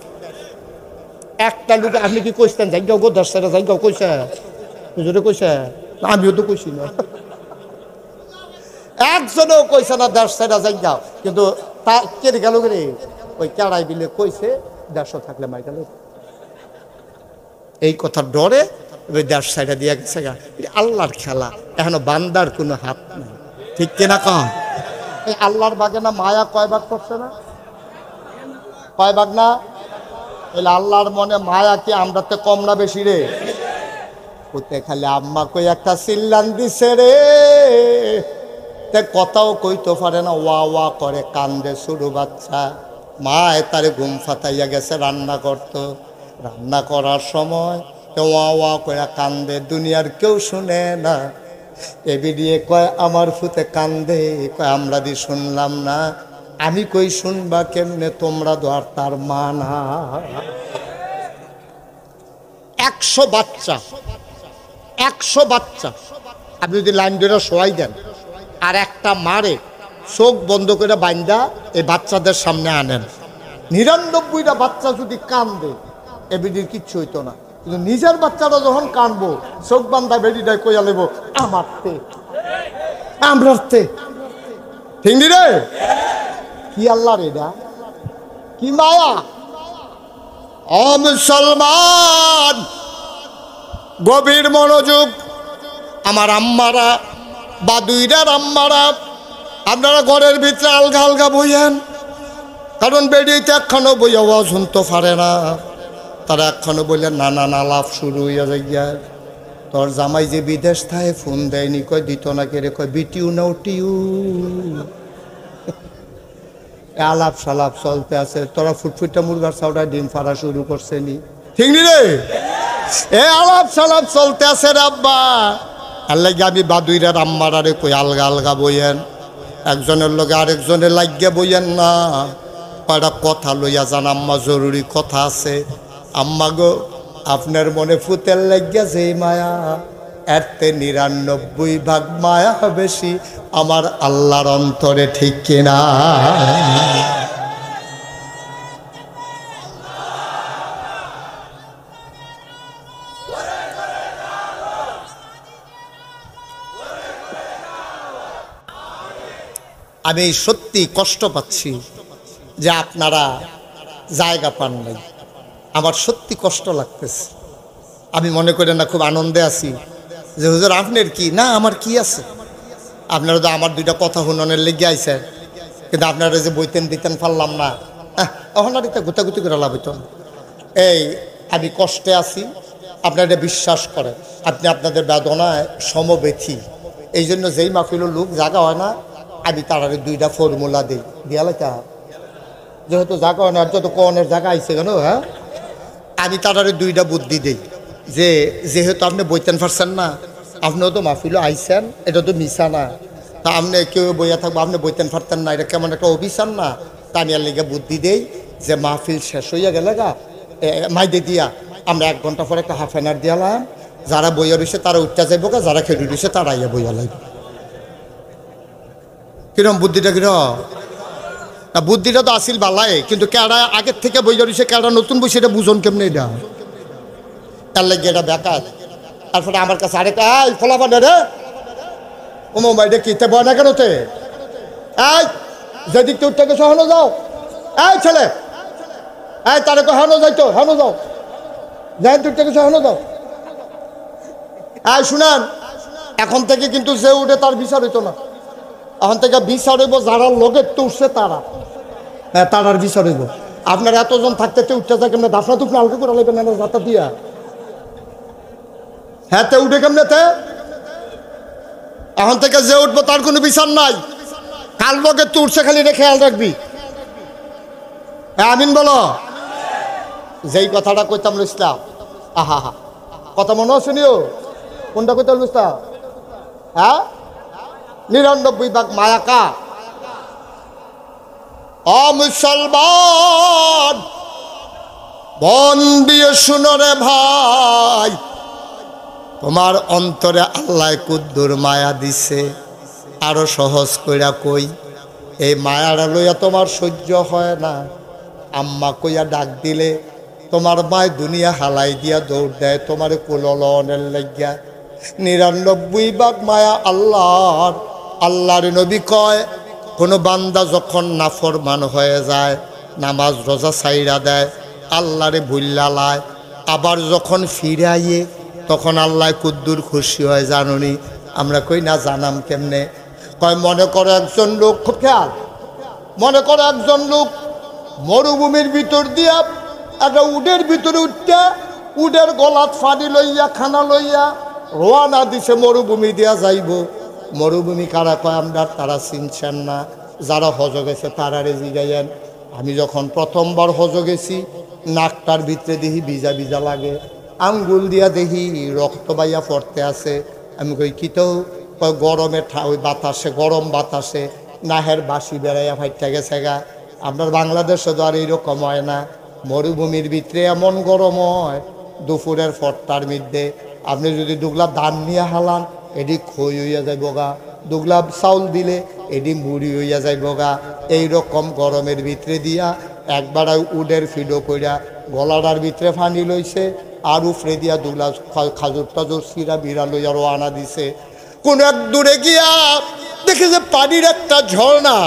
একটা লোক আপনি কি কইছেন যাই গাও গো দেশ ত্যাগ যাই গাও কইছে, হুজুরে কইছে, আমিও তো কইছি না, একজনও কইছে না দেশ ছেড়া যাই যাও। কিন্তু তা কেটে গেল রে ওই কেড়াই বিলে কইছে দেশ থাকলে মাই গেল, এই কথার ডরে ওই দেশ ছেড়া দিয়ে গেছে গা। আল্লাহর খেলা, এখনো বান্দার কোনো হাত নেই, ঠিক কিনা কম? এই আল্লাহর বাগে না মায়া কয় ভাগ করছে না? কয় ভাগ না? এলে আল্লাহর মনে মায়া কি আমরা তো কম না বেশি রে? ওতে খালি আম্মা কই একটা চিল্লান দিছে রে, কথাও কইতে পারে না, ওয়া ওয়া করে কান্দে শুরু বাচ্চা। মা তারে ঘুম ফাতাইয়া গেছে রান্না করতো, রান্না করার সময় ওয়া ওয়া করে কান্দে, দুনিয়ার কেউ শুনে না। এবিডিয়ে কয় আমার ফুতে কান্দে, কয় আমরা দি শুনলাম না। আমি কই শুনবা কেমনে, তোমরা তো আর তার মা না। 100 বাচ্চা, 100 বাচ্চা আপনি যদি লাইন ধরে শোয়াই দেন আর একটা মারে চোখ বন্ধ করে বাইন্দা এই বাচ্চাদের সামনে আনেন, 99টা বাচ্চা যদি কান্দে এবিডির কিচ্ছু হইতো না। কিন্তু নিজের বাচ্চারা যখন কানবো চোখ বান্ধা বেডিটাই কইয়া লেব আমার তে, আমরার তে। ঠিক রে? কি আল্লাহ রে, এটা কি মায়া! ও মুসলমান, গভীর মনোযোগ। আমার আম্মারা বা দুইটার আম্মারা, আপনারা ঘরের ভিতরে আলগা আলগা বইয়েন, কারণ বেডিতে একখানো বইয়াও শুনতে পারে না। তারা একখানো বললেন না না না, লাভ শুরু হইয়া যায়। তোর জামাই যে বিদেশ থাকে ফোন দেয়নি, কয় দিত না কে রে, কয় বিটিউ না উটিউ। আলাপ সালাপ চলতে আছে, তোরা ফুটফুটটা মুরগার চাউটা ডিম ফাড়া শুরু করছে নি, ঠিক নি রে? এ আলাপ সালাপ চলতে আছে রে আব্বা। আর লাগে আমি বাদুইরার আম্মারারে কই আলগা আলগা বইয়েন, একজনের লগে আরেকজনের লাগিয়ে বইয়েন না। কয়টা কথা লইয়া যান আম্মা, জরুরি কথা আছে। আম্মা গো, আপনার মনে ফুতের লাগিয়া যে মায়া, এরতে 99 ভাগ মায়া বেশি আমার আল্লাহর অন্তরে, ঠিক কিনা? আমি সত্যি কষ্ট পাচ্ছি যে আপনারা জায়গা পান নাই। আমার সত্যি কষ্ট লাগতেছে। আমি মনে করি না খুব আনন্দে আছি যে হুজুর আপনার কি না, আমার কি আছে? আপনারা তো আমার দুইটা কথা হুননের লেগে আইছেন, কিন্তু আপনারা যে বইতেন দিতেন পারলাম না, এখন আর এটা গুতাগুতি করে লাভ হইত না। এই আমি কষ্টে আছি, আপনারা বিশ্বাস করেন, আপনি আপনাদের বেদনায় সমবেথী। এই জন্য যেই মাহফিলের লোক জাগা হয় না, আমি তারারে 2টা ফর্মুলা দিই, দিয়ালাইতা যেহেতু জাগা হয় না, যত কনের জায়গা আইছে কেন, হ্যাঁ আমি তারারে 2টা বুদ্ধি দিই যে যেহেতু আপনি বইতেন পারছেন না, আপনিও তো মাহফিলও আইছেন, এটা তো মিশা না, তা আপনি কেউ বইয়া থাকবো, আপনি বইতেন পারতেন না, এটা কেমন একটা অভিশান না? তা আমি আর লিগে বুদ্ধি দেই যে মাহফিল শেষ হইয়া গেলে গা মাইদে দিয়া আমরা 1 ঘন্টা পরে একটা হাফ অ্যান আওয়ার দিয়ালাম, যারা বইয়া রয়েছে তারা উঠতে যাইব গা, যারা খেলে রয়েছে তারা ইয়া বইয়া লাগবে। কিরম বুদ্ধিটা? কিরম না? বুদ্ধিটা তো আসিল বালাই, কিন্তু কেডা আগের থেকে বইয়া রয়েছে, কেডা নতুন বই, সেটা বুঝন কেমনে? এটা তার লাগে এটা বেকার। তারপরে আমার কাছে আরেকটা ফলাফল রে ও মোবাইলটা কিনতে বয় না কেনতে, এই যেদিক তো উঠতে গেছো হানো যাও, এই ছেলে এই তারে তো হানো যাইতো, হানো যাও, যাই উঠতে গেছো হানো যাও। এই শুনেন, এখন থেকে কিন্তু যে উঠে তার বিচার হইতো না, এখন থেকে বিচার হইব যারা লোকের তো উঠছে তারা, হ্যাঁ তারার বিচার হইব। আপনার এতজন থাকতে উঠতে যায় কেমন? দাফনা তুফনা হালকা করে লাগবেন না যাতা দিয়া, হ্যাঁ তে উঠে কেমনেতে? এখন থেকে যে উঠবো তার কোনো বিচার নাই, কাল লোকের তো উঠছে, খালি রে খেয়াল রাখবি। হ্যাঁ আমিন বলো। যেই কথাটা কইতাম ইসলাম, আহা হা কথা মনে আছে নিও, কোনটা কইতাম ইসলাম? হ্যাঁ 99 ভাগ মায়া কা? ও মুসলমান মন দিয়ে শুনো রে ভাই, তোমার অন্তরে আল্লাহ কুদ্দুর মায়া দিছে। আরো সহজ কইরা কই, এই মায়াটা লইয়া তোমার সহ্য হয় না, আম্মা কইয়া ডাক দিলে তোমার মায় দুনিয়া হালাই দিয়া দৌড় দেয় তোমার কুলনের লাগিয়া। 99 ভাগ মায়া আল্লাহর। আল্লাহর নবী কয়, কোনো বান্দা যখন নাফরমান হয়ে যায়, নামাজ রোজা ছাইরা দেয়, আল্লাহরে ভুল্লা লায়, আবার যখন ফিরে আইয়ে তখন আল্লাহ কুদ্দুর খুশি হয়। জানুনি? আমরা কই না, জানাম কেমনে? কয় মনে করো একজন লোক, খুব খেয়াল, মনে করো একজন লোক মরুভূমির ভিতর দিয়া একটা উডের ভিতরে উঠতে, উডের গলাত ফানি লইয়া খানা লইয়া রোয়ানা দিছে, মরুভূমি দিয়া যাইব। মরুভূমি কারা কয় আমরা? তারা চিনছেন না, যারা হজ গেছে তারারে জিগাইয়েন। আমি যখন প্রথমবার হজ গেছি, নাকটার ভিতরে দেখি ভিজা ভিজা লাগে, আঙ্গুল দিয়া দেখি রক্ত বাইয়া পড়তে আছে। আমি কই কি তো? কয় গরমে ওই বাতাসে, গরম বাতাসে নাহের বাসি বেড়াইয়া ফাইটা গেছে গা। আপনার বাংলাদেশে তো আর এইরকম হয় না, মরুভূমির ভিতরে এমন গরম হয়, দুপুরের 4টার মধ্যে আপনি যদি 2 গ্লাস ধান নিয়ে হালান, এটি খই হইয়া যাইব গা, 2 গ্লাস চাউল দিলে এটি মুড়ি হইয়া যাইব গা। এইরকম গরমের ভিতরে দিয়া একবার উডের ফিডো কইরা গলাটার ভিতরে ফানি লইছে, আর উফরে দিয়া 2 গ্লাস খাজুর টাজুর সিরা বিরা লইয়া রোয়ানা দিছে। কোন এক দূরে গিয়া দেখে যে পানির একটা ঝর্ণা,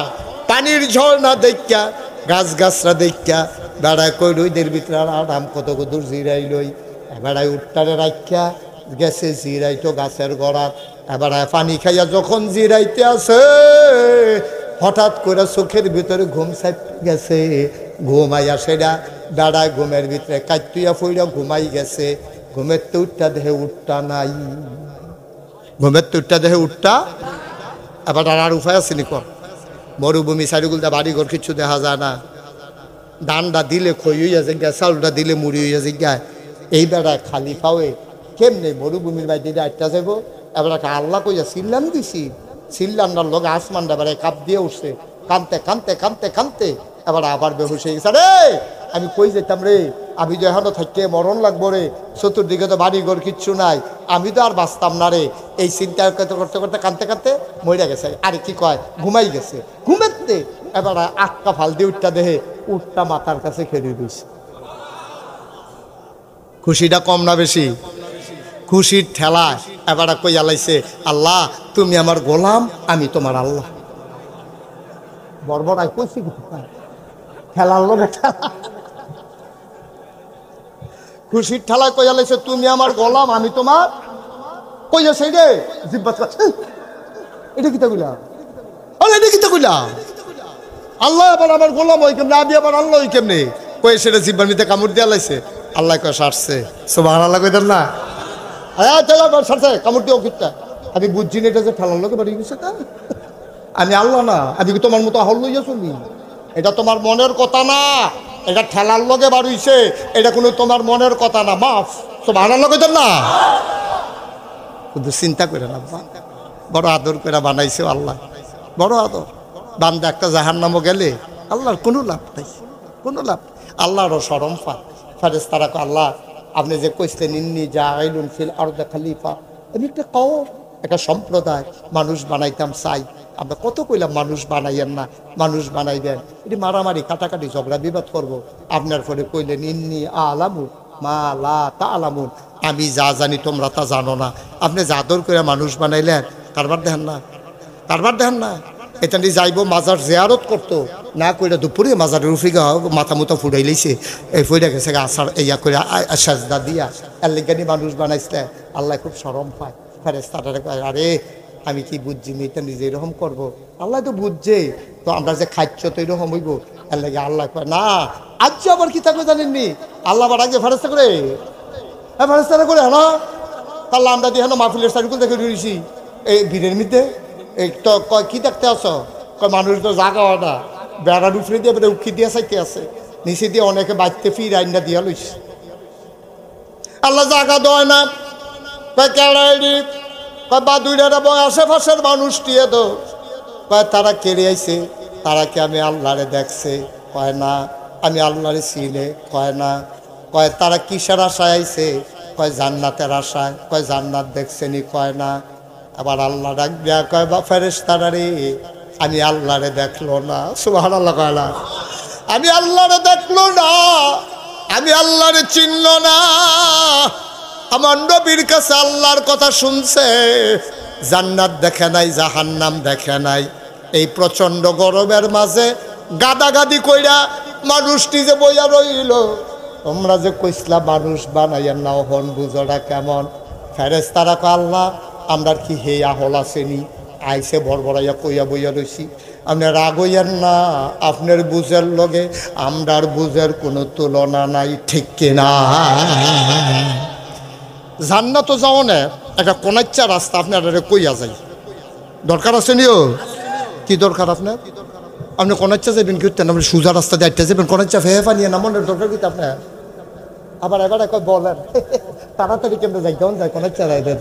পানির ঝর্ণা দেখা, গাছ গাছরা দেখা বেড়ায় কই রইদের ভিতরে আরাম কত দূর জিরাই লই, বেড়ায় উঠটারে রাখিয়া গেছে জিরাইতো গাছের গড়াত। এবার পানি খাইয়া যখন জিরাইতে আছে, হঠাৎ করে চোখের ভিতরে ঘুম চাপ গেছে। ঘুমাইয়া সেটা বেড়ায় ঘুমের ভিতরে কাটুইয়া ফুইয়া ঘুমাই গেছে। ঘুমের তো উঠটা দেহে উঠটা নাই, ঘুমের তো উঠটা দেহে উঠটা। এবার আর উপায় আছে নি? কর মরুভূমি চারিগুলটা বাড়ি ঘর কিছু দেখা যায় না, ধানটা দিলে খই হইয়া যায়, চাউলটা দিলে মুড়ি হইয়া যায়। এই বেড়ায় খালি পাওয়ে কেমনে মরুভূমির বাইরে আটটা যাবো? এবার আল্লাহ কইয়া সিল্লান দিছি, সিল্লান্ডার লোক আসমানটা বেড়ায় কাপ দিয়ে উঠছে, কানতে কানতে কানতে কানতে এবার আবার বেহুশ হয়ে গেছে। রে আমি কই যেতাম রে, আমি তো এখনো থাকতে মরণ লাগবো রে, চতুর্দিকে তো বাড়ি ঘর কিচ্ছু নাই, আমি তো আর বাঁচতাম না রে। এই চিন্তা করতে করতে করতে কাঁদতে কাঁদতে মরে গেছে। আরে কি কয়, ঘুমাই গেছে। ঘুমেতে এবার আটটা ফাল দিয়ে উঠটা দেহে উঠটা মাথার কাছে খেয়ে দিয়েছে। খুশিটা কম না বেশি? খুশির ঠেলা এবার কইয়া লাইছে, আল্লাহ তুমি আমার গোলাম, আমি তোমার আল্লাহ। বর্বরাই কইছি খেলার লোক খুশির ঠেলায় কইয়া লাইছে, তুমি আমার গোলাম, আমি তোমার। কইয়া সেই রে জিব্বাত এটা কিতা কইলা? আরে এটা কিতা কইলা? আল্লাহ আবার আমার গোলাম ওই কেমনে, আমি আবার আল্লাহ ওই কেমনে? কয়ে সেটা জিব্বার নিতে কামড় দিয়া লাইছে। আল্লাহ কয় সারছে। সুবহানাল্লাহ কইতেন না? হ্যাঁ চলো সারছে, কামড় দিও কিতা। আমি বুঝছি না এটা যে ফেলার লোকে বাড়ি গেছে তা। আমি আল্লাহ না, আমি কি তোমার মতো আহল লইয়া চলি? এটা তোমার মনের কথা না, এটা ঠেলার লগে বাড়িছে, এটা কোনো তোমার মনের কথা না। মাফ। সুবহানাল্লাহ কইতেন না? কিন্তু চিন্তা করে না, বড় আদর করে বানাইছে আল্লাহ, বড় আদর। বান্দা একটা জাহান্নামও গেলে আল্লাহর কোনো লাভ নাই, কোনো লাভ। আল্লাহরও শরম পায়। ফেরেশতারা কয়, আল্লাহ আপনি যে কইছেন ইন্নী জাইলুন ফিল আরদি খলিফা, আমি একটা কওম, একটা সম্প্রদায় মানুষ বানাইতাম চাই। আমরা কত কইলাম মানুষ বানাইয়েন না, মানুষ বানাইবেন। এটি মারামারি কাটাকাটি ঝগড়া বিবাদ করব। আপনার পরে কইলেন ইন্নী আলামু মা লা তা'লামুন, আমি যা জানি তোমরা তা জানো না। আপনি যা আদর করে মানুষ বানাইলেন, কারবার দেখেন না, কারবার দেখেন না। এটা নিয়ে যাইব মাজার জিয়ারত করতো না, কইরা দুপুরে মাজারের উফিগা মাথা মুথা ফুটাই লইছে, এই ফুটা গেছে আসার ইয়া করে সাজদা দিয়া এর লেগানি মানুষ বানাইছিলে। আল্লাহ খুব শরম পায়। ফেরেশতারা কয়, আরে আমি কি বুঝছি এটা নিজে এরকম করবো? আল্লাহ তো বুঝছে, তো আমরা যে খাচ্ছ তো এরকম হইব। এর লেগে আল্লাহ কয় না, আজ আবার কি থাকবে জানেননি? আল্লাহ আবার আগে ফেরেশতা করে, হ্যাঁ ফেরেশতারা করে হ্যাঁ। তাহলে আমরা দিয়ে হ্যাঁ মাহফিলের সার্কুল দেখে রয়েছি এই ভিড়ের মধ্যে। এই তো কয় কি দেখতে আসো? কয় মানুষ তো জাগা হয় না, বেড়ার উপরে দিয়ে বেড়ে উকি দিয়ে চাইতে আছে, নিচে দিয়ে অনেকে বাড়তে ফির আইনা দিয়া লইছে। আল্লাহ জাগা দেয় না। কয় কেড়াইনি? কয় বাদুড়েরা বয় আশেপাশের মানুষ দিয়ে দো। কয় তারা কেড়ে আইছে, তারা কি আমি আল্লাহরে দেখছে? কয় না। আমি আল্লাহরে চিনে? কয় না। কয় তারা কিসের আশায় আইছে? কয় জান্নাতের আশায়। কয় জান্নাত দেখছেনি? কয় না। আবার আল্লাহ ডাক দেয়া কয়, বা ফেরেশতারা রে আমি আল্লাহরে দেখলো না। সুবহানাল্লাহ কয় না? আমি আল্লাহরে দেখলো না, আমি আল্লাহরে চিনলো না। আমার নবীর কাছে আল্লাহর কথা শুনছে, জান্নাত দেখে নাই, জাহান্নাম দেখে নাই। এই প্রচন্ড গরমের মাঝে গাদাগাদি কইরা মানুষটি যে বইয়া রইল, তোমরা যে কইসলা মানুষ বানাইয়া নাও, হন বুঝোটা কেমন? ফেরেশতারা কয়, আল্লাহ আমরা কি হেয়া হল আসেনি, আইসে বড়বড়াইয়া কইয়া বইয়া রইছি। আপনি রাগ হইয়ান না, আপনার বুঝের লগে আমরার বুঝের কোনো তুলনা নাই, ঠিক কিনা? জান্নাত যাও না, একটা কোনাচ্চা রাস্তা আপনার কইয়া যাই, দরকার আছে নিও? কি দরকার আপনার? আপনি কোনাচ্চা যাবেন কিনতেন, আপনি সোজা রাস্তা দিয়ে আটটা যাবেন, কোনাচ্চা ফেহে ফানিয়ে না, মনের দরকার কিন্তু আপনার। আবার এবার বলেন তাড়াতাড়ি কেমন যাই, কেমন যায় কোনাচ্চা না, এটা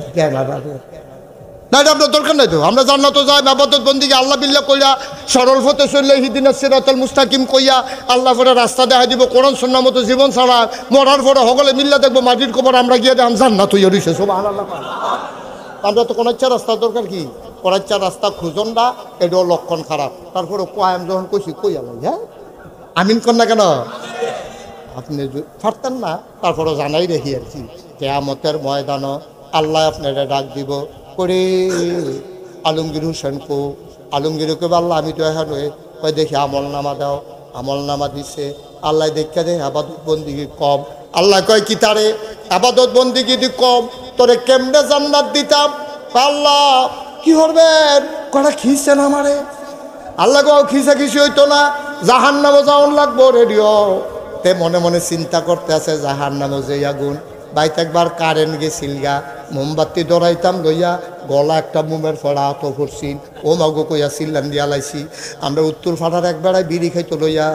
আপনার দরকার নাই তো। আমরা জান্নাত যাই ইবাদত বন্দিকে আল্লাহ বিল্লাহ কইয়া সরল পথে চললে ইহদিনাস সিরাতাল মুস্তাকিম কইয়া আল্লাহ পরে রাস্তা দেখা দিব, কোরআন সুন্নাহ মতো জীবন ছাড়া মরার পরে সকলে মিল্লা দেখবো মাটির কবর, আমরা গিয়ে দেখলাম জান্নাত হইয়া রইছে। সুবহানাল্লাহ। আমরা তো কোনাচ্চা রাস্তার দরকার কি? কোনাচ্চা রাস্তা খুঁজন না, এটাও লক্ষণ খারাপ। তারপরে কয়াম যখন কইছি কইয়া লাই, হ্যাঁ আমিন কর না কেন? আপনি পারতেন না, তারপরে জানাই রেখি আর কি, কিয়ামতের ময়দানও আল্লাহ আপনারা ডাক দিব করে আলমগীর হোসেন কো। আলমগীরকে আল্লাহ আমি তো এখন কয় দেখি আমল নামা দাও। আমল নামা দিছে। আল্লাহ দেখে দে আবাদত বন্দিগি কম। আল্লাহ কয় কি তারে আবাদত বন্দিগি দি কম, তোরে কেমনে জান্নাত দিতাম? আল্লাহ কি করবেন? কটা খিসছেন আমারে। আল্লাহ কও খিসা খিসি হইতো না, জাহান্নামে যাওয়ান লাগবো রেডিও। তে মনে মনে চিন্তা করতে আছে জাহান্নামে যে আগুন, বাইতে একবার কারেন্ট গেছিল গা, মোমবাতি ধরাইতাম লইয়া গলা একটা মোমের ফড়া আত করছি ও মাগো কইয়া চিল্লান দিয়া লাইছি। আমরা উত্তর ফাটার একবেড়ায় বিড়ি খাইতো লইয়া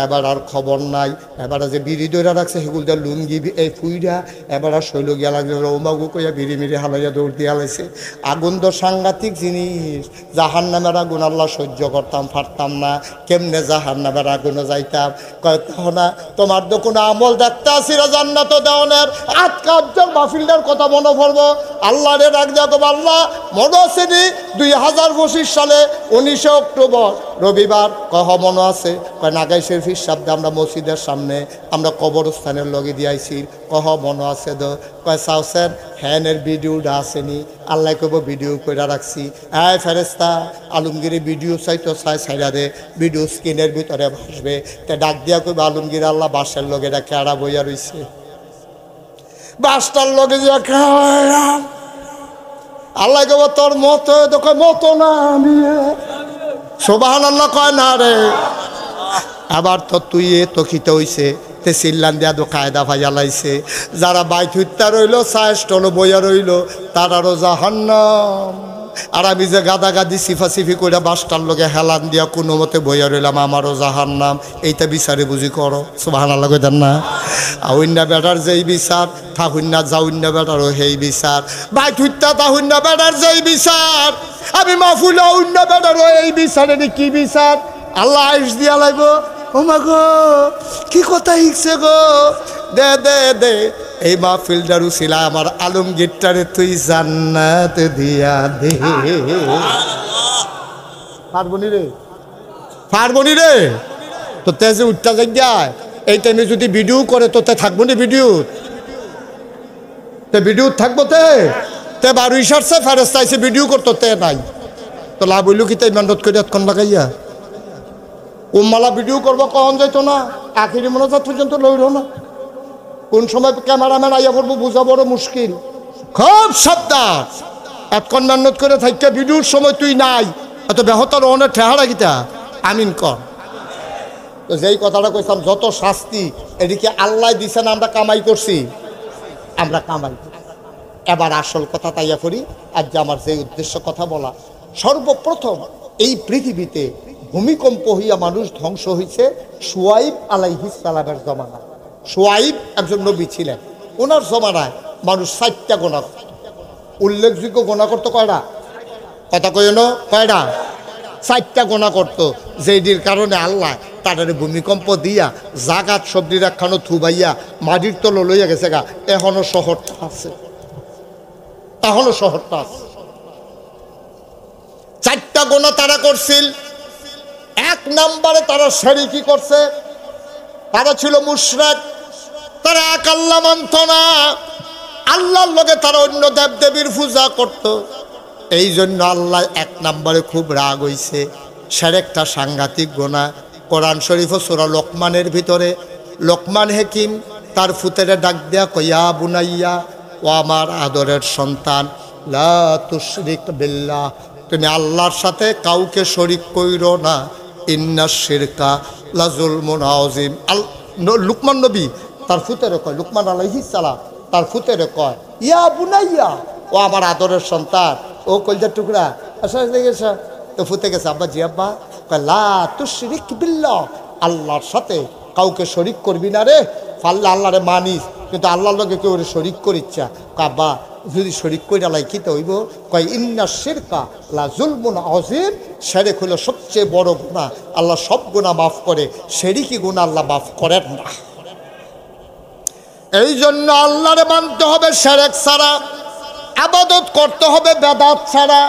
এবার আর খবর নাই। এবার যে বিড়ি দইরা রাখছে সেগুলো দিয়ে লুঙ্গি এই ফুইরা এবার আর শৈল গিয়া লাগলো ও মাগো কইয়া বিড়ি মিড়ি হালাইয়া দৌড় দিয়া লাইছে। আগুন তো সাংঘাতিক জিনিস, জাহান নামের আগুন আল্লাহ সহ্য করতাম পারতাম না, কেমনে জাহান নামের আগুনে যাইতাম। কয়তা না তোমার তো কোনো আমল দেখতে আসি রে জান্নাত দেওয়ানের আজকাল মাহফিলটার কথা মনে পড়বো। আল্লাহ রে ডাক দেখো আল্লাহ মনে আছে নি 2025 সালে 19 অক্টোবর রবিবার কহ মনে আছে কয় নাগাইশের ফির শব্দে আমরা মসজিদের সামনে আমরা কবরস্থানের লগে দিয়েছি কহ মনে আছে তো কয় চাওছেন হ্যানের ভিডিওটা আসেনি আল্লাহ কব ভিডিও করে রাখছি। হ্যাঁ ফেরেস্তা আলমগিরি ভিডিও চাইতো চাই ছাইরা দে ভিডিও স্ক্রিনের ভিতরে ভাসবে। তা ডাক দিয়া কইব আলমগির আল্লাহ বাসের লগে এটা কেড়া বইয়া রইছে, বাসটার লগে দিয়া খাওয়া আল্লাহ কব তোর মতো তোকে মতো না আমি সুবহানাল্লাহ কয় না রে। আবার তো তুই তো খিতে হইছে তে চিল্লান দিয়া তো কায়দা ভাইয়া লাইছে। যারা বাইক হত্যা রইল চায় স্টল বইয়া রইল তারারও জাহান্নাম। আর আমি যে গাদাগাদি সিফাসিফি করে বাসটার লোকে হেলান দিয়া কোনো মতে বইয়া রইলাম আমারও জাহান্নাম। এইটা বিচারে বুঝি করো সুবহানাল্লাহ কইতেন না। আউন্না বেটার যেই বিচার থাকুন্না যাউন্না বেটারও সেই বিচার, বাইক হত্যা তাহুন্না বেটার যেই বিচার আমি মাহফুল আউন্না বেটারও এই বিচারে কি বিচার আল্লাহ আইস দিয়া লাগব। ও মা গো কি কথা শিখছে গো, দে দে দে এই মাহফিলটার উছিলা আমার আলমগীরটারে তুই জান্নাত দিয়া দে। পারবনি রে পারবনি রে তো তেজে উঠটা যাই এই টাইমে যদি ভিডিও করে তো তে থাকবো না ভিডিও তে ভিডিও থাকবো তে বারো ইসারছে ফেরেস্তা আইসে ভিডিও করতো তে নাই তো লাভ হইল কি তাই মেহনত করে এতক্ষণ লাগাইয়া উম্মালা ভিডিও করবো কখন যাইতো না আখিরি মনোজাত পর্যন্ত লইল না। কোন সময় ক্যামেরাম্যান আইয়া পড়বো বোঝা বড় মুশকিল। খুব সাবধান এতক্ষণ মেহনত করে থাকতে ভিডিওর সময় তুই নাই এত বেহতার অনেক ঠেহারা গীতা আমিন কর। তো যেই কথাটা কইতাম যত শাস্তি এদিকে আল্লাহ দিছেন আমরা কামাই করছি আমরা কামাই। এবার আসল কথা তাইয়া করি আজ যে আমার যে উদ্দেশ্য কথা বলা, সর্বপ্রথম এই পৃথিবীতে ভূমিকম্প হইয়া মানুষ ধ্বংস হয়েছে শুয়াইব আলাইহিস সালামের জমানায়। শুয়াইব একজন নবী ছিলেন, ওনার জমানায় মানুষ 60টা গোনা করত। উল্লেখযোগ্য গোনা করতো কয়টা কথা কইন কয়টা 60টা গোনা করতো, যেটির কারণে আল্লাহ তাদের ভূমিকম্প দিয়া জাগাত সবজি রাখানো থুবাইয়া মাটির তল লইয়া গেছে গা। এখনো শহরটা আছে, এখনো শহরটা আছে। 4টা গোনা তারা করছিল। 1 নম্বরে তারা শিরকি করছে, তারা ছিল মুশরিক, তারা এক আল্লাহ মানত না, আল্লাহর লগে তারা অন্য দেবদেবীর পূজা করত। এই জন্য আল্লাহ 1 নম্বরে খুব রাগ হইছে। শিরকটা সাংঘাতিক গোনা। কোরআন শরীফ সূরা লোকমানের ভিতরে লোকমান হাকিম তার ফুতেরে ডাক দেয়া কইয়া বুনাইয়া ও আমার আদরের সন্তান লা তুশরিক বিল্লাহ, তুমি আল্লাহর সাথে কাউকে শরীক কইরো না, ইন্নাশ শিরকা লাযুলমুন আযীম। লুকমান নবী তার ফুতেরে কয়, লুকমান আলাইহিস সালাম তার ফুতেরে কয় ইয়া বুনাইয়া ও আমার আদরের সন্তান ও কলজার টুকরা আসা গেছে। তো ফুতে গেছে আব্বা জি আব্বা কয় লা তুশরিক বিল্লাহ, আল্লাহর সাথে কাউকে শরীক করবি না রে, পারলে আল্লাহরে মানিস কিন্তু আল্লাহর লগে কেউ শরীক করিচ্ছা। আব্বা যদি শরীক কইরা লাই কিতে হইব, কয় ইন্নাশ শিরকা লাযুলমুন আযীম, শিরক হলো সবচেয়ে বড় গুনাহ, আল্লাহ সব গুনাহ মাফ করে, শিরকি গুনাহ আল্লাহ মাফ করেন না। এই জন্য আল্লাহরে মানতে হবে শিরক ছাড়া, ইবাদত করতে হবে বেদাত ছাড়া।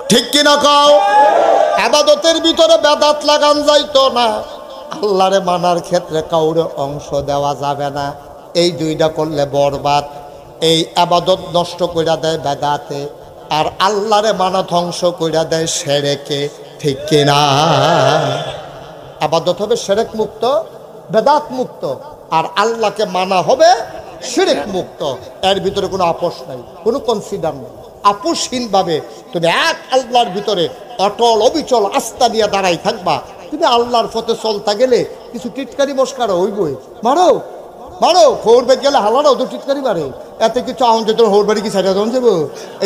ঠিক কিনা কও? ইবাদতের ভিতরে বেদাত লাগান যাইতো না, আল্লাহরে মানার ক্ষেত্রে কাউরে অংশ দেওয়া যাবে না। এই দুইটা করলে বরবাদ। এই ইবাদত নষ্ট কইরা দেয় বেদাতে, আর আল্লাহরে মানা ধ্বংস কইরা দেয় শিরকে। ঠিক কিনা? ইবাদত হবে শিরক মুক্ত, বেদাত মুক্ত, আর আল্লাহকে মানা হবে শিরক মুক্ত। এর ভিতরে কোনো আপোষ নাই, কোনো কনসিডার নেই। আপোষহীনভাবে তুমি এক আল্লাহর ভিতরে অটল অবিচল আস্থা নিয়ে দাঁড়াই থাকবা। তুমি আল্লাহর পথে চলতে গেলে কিছু টিটকারি মস্কারও হইবই, মারো মারো খবর বেদ গেলে হালারাও তো টিটকারি মারে। এতে কিছু আউন যেত হোর বাড়ি কি সাইডা যখন যাবো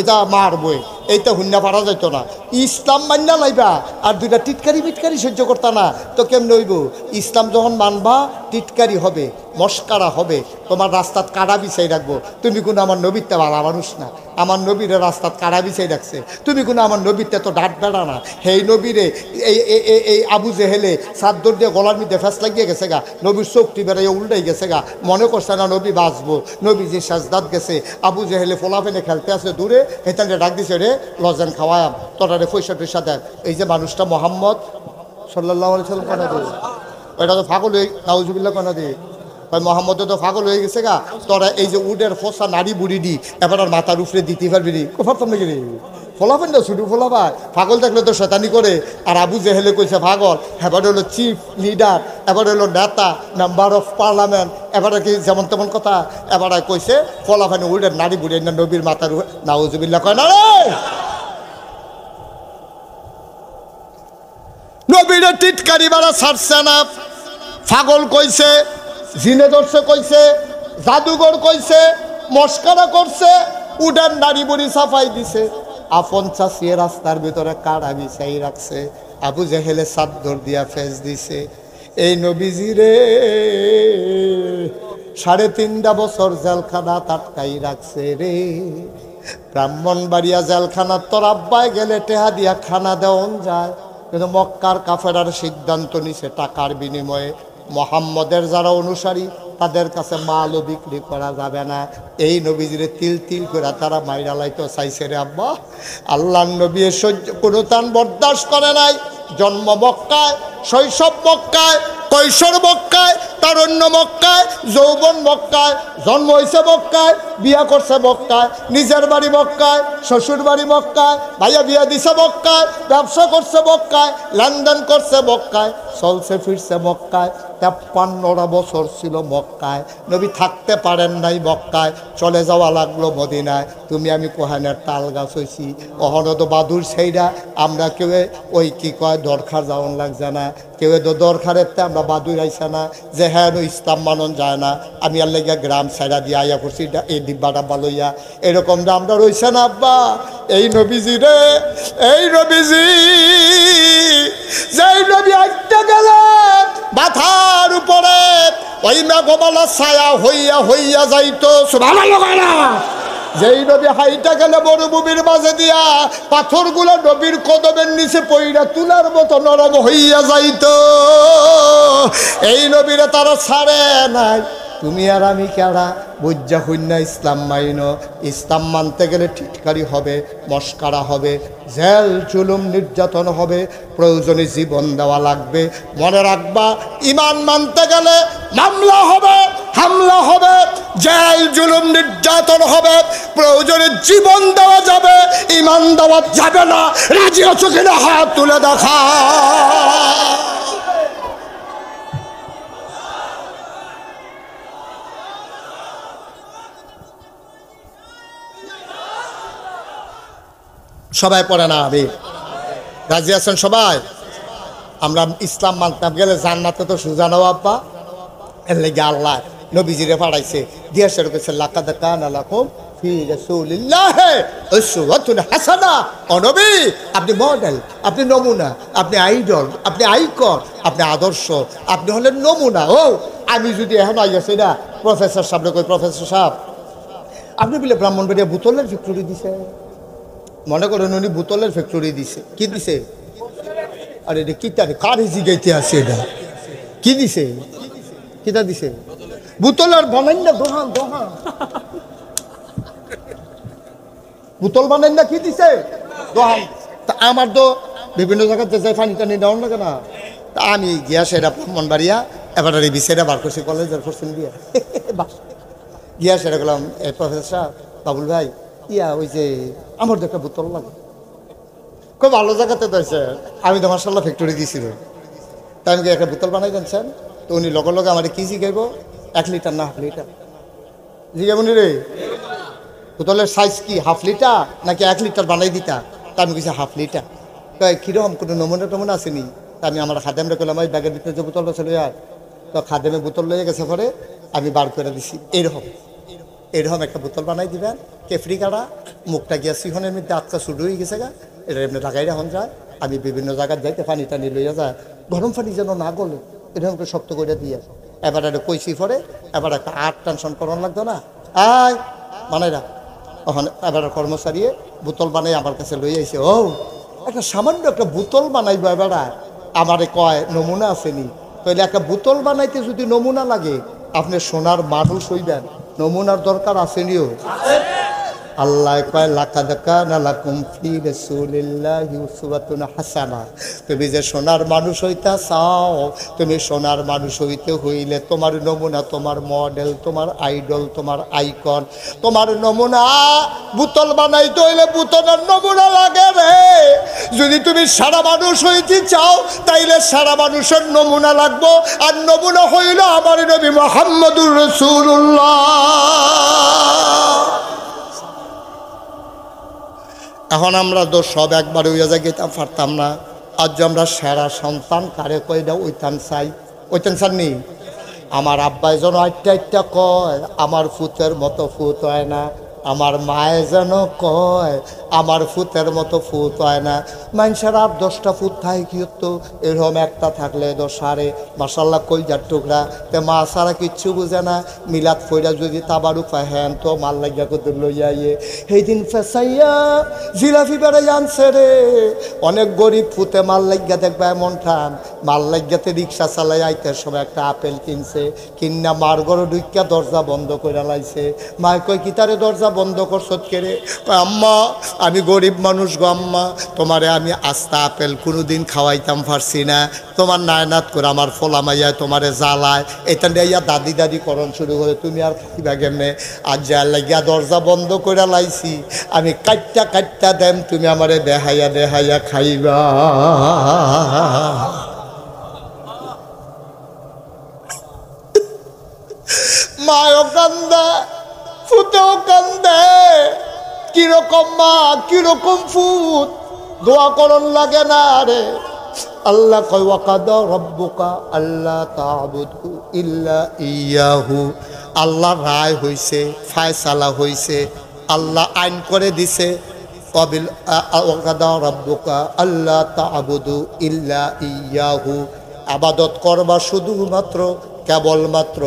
এটা মারবই, এইটা হুন্না পারা যাইত না। ইসলাম মান্না লাইবা আর দুইটা টিটকারি মিটকারি সহ্য করতা না তো কেমন হইব? ইসলাম যখন মানবা টিটকারি হবে, মস্কারা হবে, তোমার রাস্তাত কাড়া বিছাই রাখবো। তুমি কোনো আমার নবীরটা ভালো মানুষ না, আমার নবীরে রাস্তাত কাড়া বিছাই রাখছে। তুমি কোনো আমার নবীরটা তো ডাট বেড়া না। সেই নবীরে এই আবু জেহেলে চাদর দিয়ে গলার মধ্যে ফ্যাস লাগিয়ে গেছে গা, নবীর চোখটি বেড়াইয়া উল্টাই গেছে গা, মনে করছে না নবী বাঁচবো। নবী যে সাজদাত গেছে, আবু জেহেলে ফোলাফেনে খেলতে আছে দূরে, হেতানটা ডাক দিছে রে লজেন খাওয়ায়াম তোরারে পয়সা টয়সা দেন। এই যে মানুষটা মোহাম্মদ সাল্লাল্লাহু আলাইহি সাল্লাম কেন দিয়ে ওইটা তো পাগল হয়ে নাউজুবিল্লাহ কেন দিয়ে ভাই মোহাম্মদ তো পাগল হয়ে গেছে গা। তোরা এই যে উডের ফোসা নাড়ি বুড়ি দি এবার আর মাথার উপরে দিতে পারবি নি, পারতাম নাকি রে? ফোলাফেন না ছুটু ফোলাফায় পাগল থাকলে তো শয়তানি করে। আর আবু জেহেলে কইছে পাগল, এবার হলো চিফ লিডার, এবার হলো নেতা, মেম্বার অফ পার্লামেন্ট, এবারে কি যেমন তেমন কথা। এবারে কইছে ফোলাফেন উডের নাড়ি বুড়ি না নবীর মাথার উপরে, নাউজুবিল্লাহ কয় না রে। নবীরে টিটকারি বাড়া ছাড়ছে না, পাগল কইছে, জিনে ধরছে কইছে, জাদুঘর কইছে, মস্কারা করছে, উডান নাড়ি বুড়ি সাফাই দিছে। আপন চাষিয়ে রাস্তার ভিতরে কাড়া বিছাই রাখছে, আবু জেহেলে চাদর দিয়া ফেস দিছে। এই নবীজিরে 3.5 বছর জেলখানা আটকাই রাখছে রে। ব্রাহ্মণবাড়িয়া জেলখানা তোর আব্বাই গেলে টেহা দিয়া খানা দেওয়ান যায়, কিন্তু মক্কার কাফেরার সিদ্ধান্ত নিছে টাকার বিনিময়ে মোহাম্মদের যারা অনুসারী তাদের কাছে মালও বিক্রি করা যাবে না। এই নবীজিরে তিল তিল করে তারা মাইরা লাইতো চাইছে রে আব্বা। আল্লাহর নবী সহ্য কোনো তান বরদাস্ত করে নাই। জন্ম মক্কায়, শৈশব মক্কায়, কৈশোর মক্কায়, তারুণ্য মক্কায়, যৌবন মক্কায়, জন্ম হয়েছে মক্কায়, বিয়া করছে মক্কায়, নিজের বাড়ি মক্কায়, শ্বশুর বাড়ি মক্কায়, ভাইয়া বিয়া দিছে মক্কায়, ব্যবসা করছে মক্কায়, লেনদেন করছে মক্কায়, চলছে ফিরছে মক্কায়। 53 বছর ছিল মক্কায়, নবী থাকতে পারেন নাই মক্কায়, চলে যাওয়া লাগলো মদিনায়। তুমি আমি কোহানের তাল গাছ হয়েছি, অহনদ বাদুর সেইরা আমরা কেউ ওই কি কয় দরকার যাওয়ান লাগছে না, কেউ তো দরকারের আমরা বাদুর আইসা না যে হ্যাঁ ইসলাম মানন যায় না, আমি আর লেগে গ্রাম সাইডা দিয়ে আইয়া করছি এই ডিব্বা ডাব্বা লইয়া, এরকম আমরা রইছে না আব্বা। এই নবীজি রে, এই নবীজি যেই নবী আইতে গেলে মাথার উপরে ওই মেঘমালা ছায়া হইয়া হইয়া যাইতো, সুবহানাল্লাহ। যেই নবী হাইটা গেলে মরুভূমির মাঝে দিয়া পাথরগুলো নবীর কদমের নিচে পইরা তুলার মতো নরম হইয়া যাইতো। এই নবীরে তারা ছাড়ে নাই। তুমি আর আমি কেডা বুঝা হইনা ইসলাম মাইন? ইসলাম মানতে গেলে টিটকারি হবে, মস্কারা হবে, জেল জুলুম নির্যাতন হবে, প্রয়োজনে জীবন দেওয়া লাগবে। মনে রাখবা, ইমান মানতে গেলে মামলা হবে, হামলা হবে, জেল জুলুম নির্যাতন হবে, প্রয়োজনে জীবন দেওয়া যাবে, ইমান দেওয়া যাবে না। রাজি আছো কিনা হাত তুলে দেখা। সবাই পড়ে না আমি রাজি আছেন সবাই? আমরা ইসলাম মানতাম গেলে জান্নাতে তো সুজানো আব্বা। এর লেগে আল্লাহ নবীজিরে পাঠাইছে, দিয়া শুরু করছে লাকাদ কানা লাকুম ফি রাসূলিল্লাহি উসওয়াতুন হাসানা। ও নবী, আপনি মডেল, আপনি নমুনা, আপনি আইডল, আপনি আইকন, আপনি আদর্শ, আপনি হলেন নমুনা। ও আমি যদি এখন আইয়াছি না প্রফেসর সাহেব কই, প্রফেসর সাহেব আপনি বলে ব্রাহ্মণবাড়িয়া বোতলের ফ্যাক্টরি দিছে, মনে করেন উনি বোতলের ফ্যাক্টরি দিছে। কি দিছে? আরে এটা কিতা কার জিগাইতে আছে? এটা কি দিছে? কিতা দিছে? বোতলের বানাই না দোহান, দোহান বোতল বানাই না। কি দিছে? দোহান। তা আমার তো বিভিন্ন জায়গাতে যাই পানি টানি নেওয়ার লাগে না। তা আমি গিয়া সেটা ব্রাহ্মণবাড়িয়া এবার এই বিষয়টা বার করছি কলেজের পড়ছেন গিয়া গিয়া সেটা গেলাম, এই প্রফেসর সাহেব, বাবুল ভাই, ইয়া ওই যে আমার তো একটা বোতল লাগে, খুব ভালো জায়গাতে দিয়েছে, আমি তো মার্শাল্লাহ ফ্যাক্টরি দিয়েছিল। তাই আমি একটা বোতল বানাই জানছেন। তো উনি লগে লগে আমার কি জিগাইব, 1 লিটার না হাফ লিটার জিগাবনি রে। বোতলের সাইজ কি হাফ লিটার নাকি 1 লিটার বানাই দিতা? তা আমি কিছু হাফ লিটার। কীরকম কোনো নমুনা টমুনা আসেনি? তা আমি আমার খাদেমরা করলাম ওই ব্যাগের ভিতরে যে বোতলটা চলে যায়। তো খাদেমে বোতল লয়ে গেছে পরে আমি বার করে দিছি এইরকম। এরকম একটা বোতল বানাই দিবেন, কেফরি কাটা, মুখটা গিয়া সিহনের মধ্যে আচ্ছা শুরু হয়ে গেছে গা, এটা এমনি লাগাই রাখুন যায়। আমি বিভিন্ন জায়গায় যাইতে পানি টানি লইয়া যায়, গরম পানি যেন না গলে এরকম করে শক্ত করে দিয়ে এবার একটা কইসি পরে এবার একটা টেনশন করানো লাগতো না, আয় বানাই রাখ। ওখানে এবার কর্মচারী বোতল বানাই আমার কাছে লই আইছে। ও একটা সামান্য একটা বোতল বানাইবো, এবার আমারে কয় নমুনা আসেনি, তাহলে একটা বোতল বানাইতে যদি নমুনা লাগে আপনি সোনার মানুষ হইবেন, নমুনার দরকার আসেনিও। আল্লাহ কয় লাকাদ কানা লাকুম ফি রাসূলিল্লাহি উসওয়াতুন হাসানা। তুমি যে সোনার মানুষ হইতা চাও, তুমি সোনার মানুষ হইতে হইলে তোমার নমুনা, তোমার মডেল, তোমার আইডল, তোমার আইকন, তোমার নমুনা বোতল বানাইতে হইলে বোতলের নমুনা লাগে রে। যদি তুমি সারা মানুষ হইতে চাও তাইলে সারা মানুষের নমুনা লাগবো, আর নমুনা হইল আমার নবী মুহাম্মদুর রাসূলুল্লাহ। এখন আমরা তো সব একবারে হইয়া যাই গেতাম পারতাম না। আজ আমরা সেরা সন্তান কারে কইটা ওইতান চাই, ওইতান চান নি। আমার আব্বাই যেন আটটা কয় আমার ফুতের মতো ফুত হয় না, আমার মায়ে যেন কয় আমার ফুতের মতো ফুত হয় না। মানুষের 8-10টা ফুট থাকে কি হতো, এরকম একটা থাকলে 10 মাশাল্লাহ কইজার টুকরা, তে মা ছাড়া কিচ্ছু বুঝে না। মিলাদ ফইরা যদি তাবারু পায় হ্যান তো মাল লাগিয়া কত লইয়া ইয়ে সেই দিন ফেসাইয়া জিলাপি বেড়ে জানছে রে। অনেক গরিব ফুতে মাল লাগিয়া দেখবে এমন ঠান, মাল লাগিয়াতে রিক্সা চালাই আইতে সময় একটা আপেল কিনছে, কিনা মার ঘরে ঢুকিয়া দরজা বন্ধ করে লাইছে। মায় কই কি তারে দরজা বন্ধ করছত কেরে? আম্মা আমি গরিব মানুষ গো আম্মা, তোমারে আমি আস্তা আপেল কোনোদিন খাওয়াইতাম পারছি না, তোমার নায়নাত করে আমার ফোলা মাইয়া তোমারে জ্বালায়, এটা ইয়া দাদি দাদি করণ শুরু করে, তুমি আর খাইবা কেমনে? আজ যা লাগিয়া দরজা বন্ধ করে লাইছি, আমি কাটটা দেম, তুমি আমারে দেহাইয়া দেহাইয়া খাইবা। মায়ও কান্দা, ফুতেও কান্দে, কিরকম মা কিরকম ফুত, দোয়া করন লাগে না রে। আল্লাহ কয় ওয়াকাদা রাব্বুকা আল্লা তা'বুদু ইল্লা ইয়াহু। আল্লাহ রায় হইছে, ফায়সালা হইছে, আল্লাহ আইন করে দিছে। ওয়াকাদা রাব্বুকা আল্লা তা'বুদু ইল্লা ইয়াহু, আবাদত করবা শুধুমাত্র কেবলমাত্র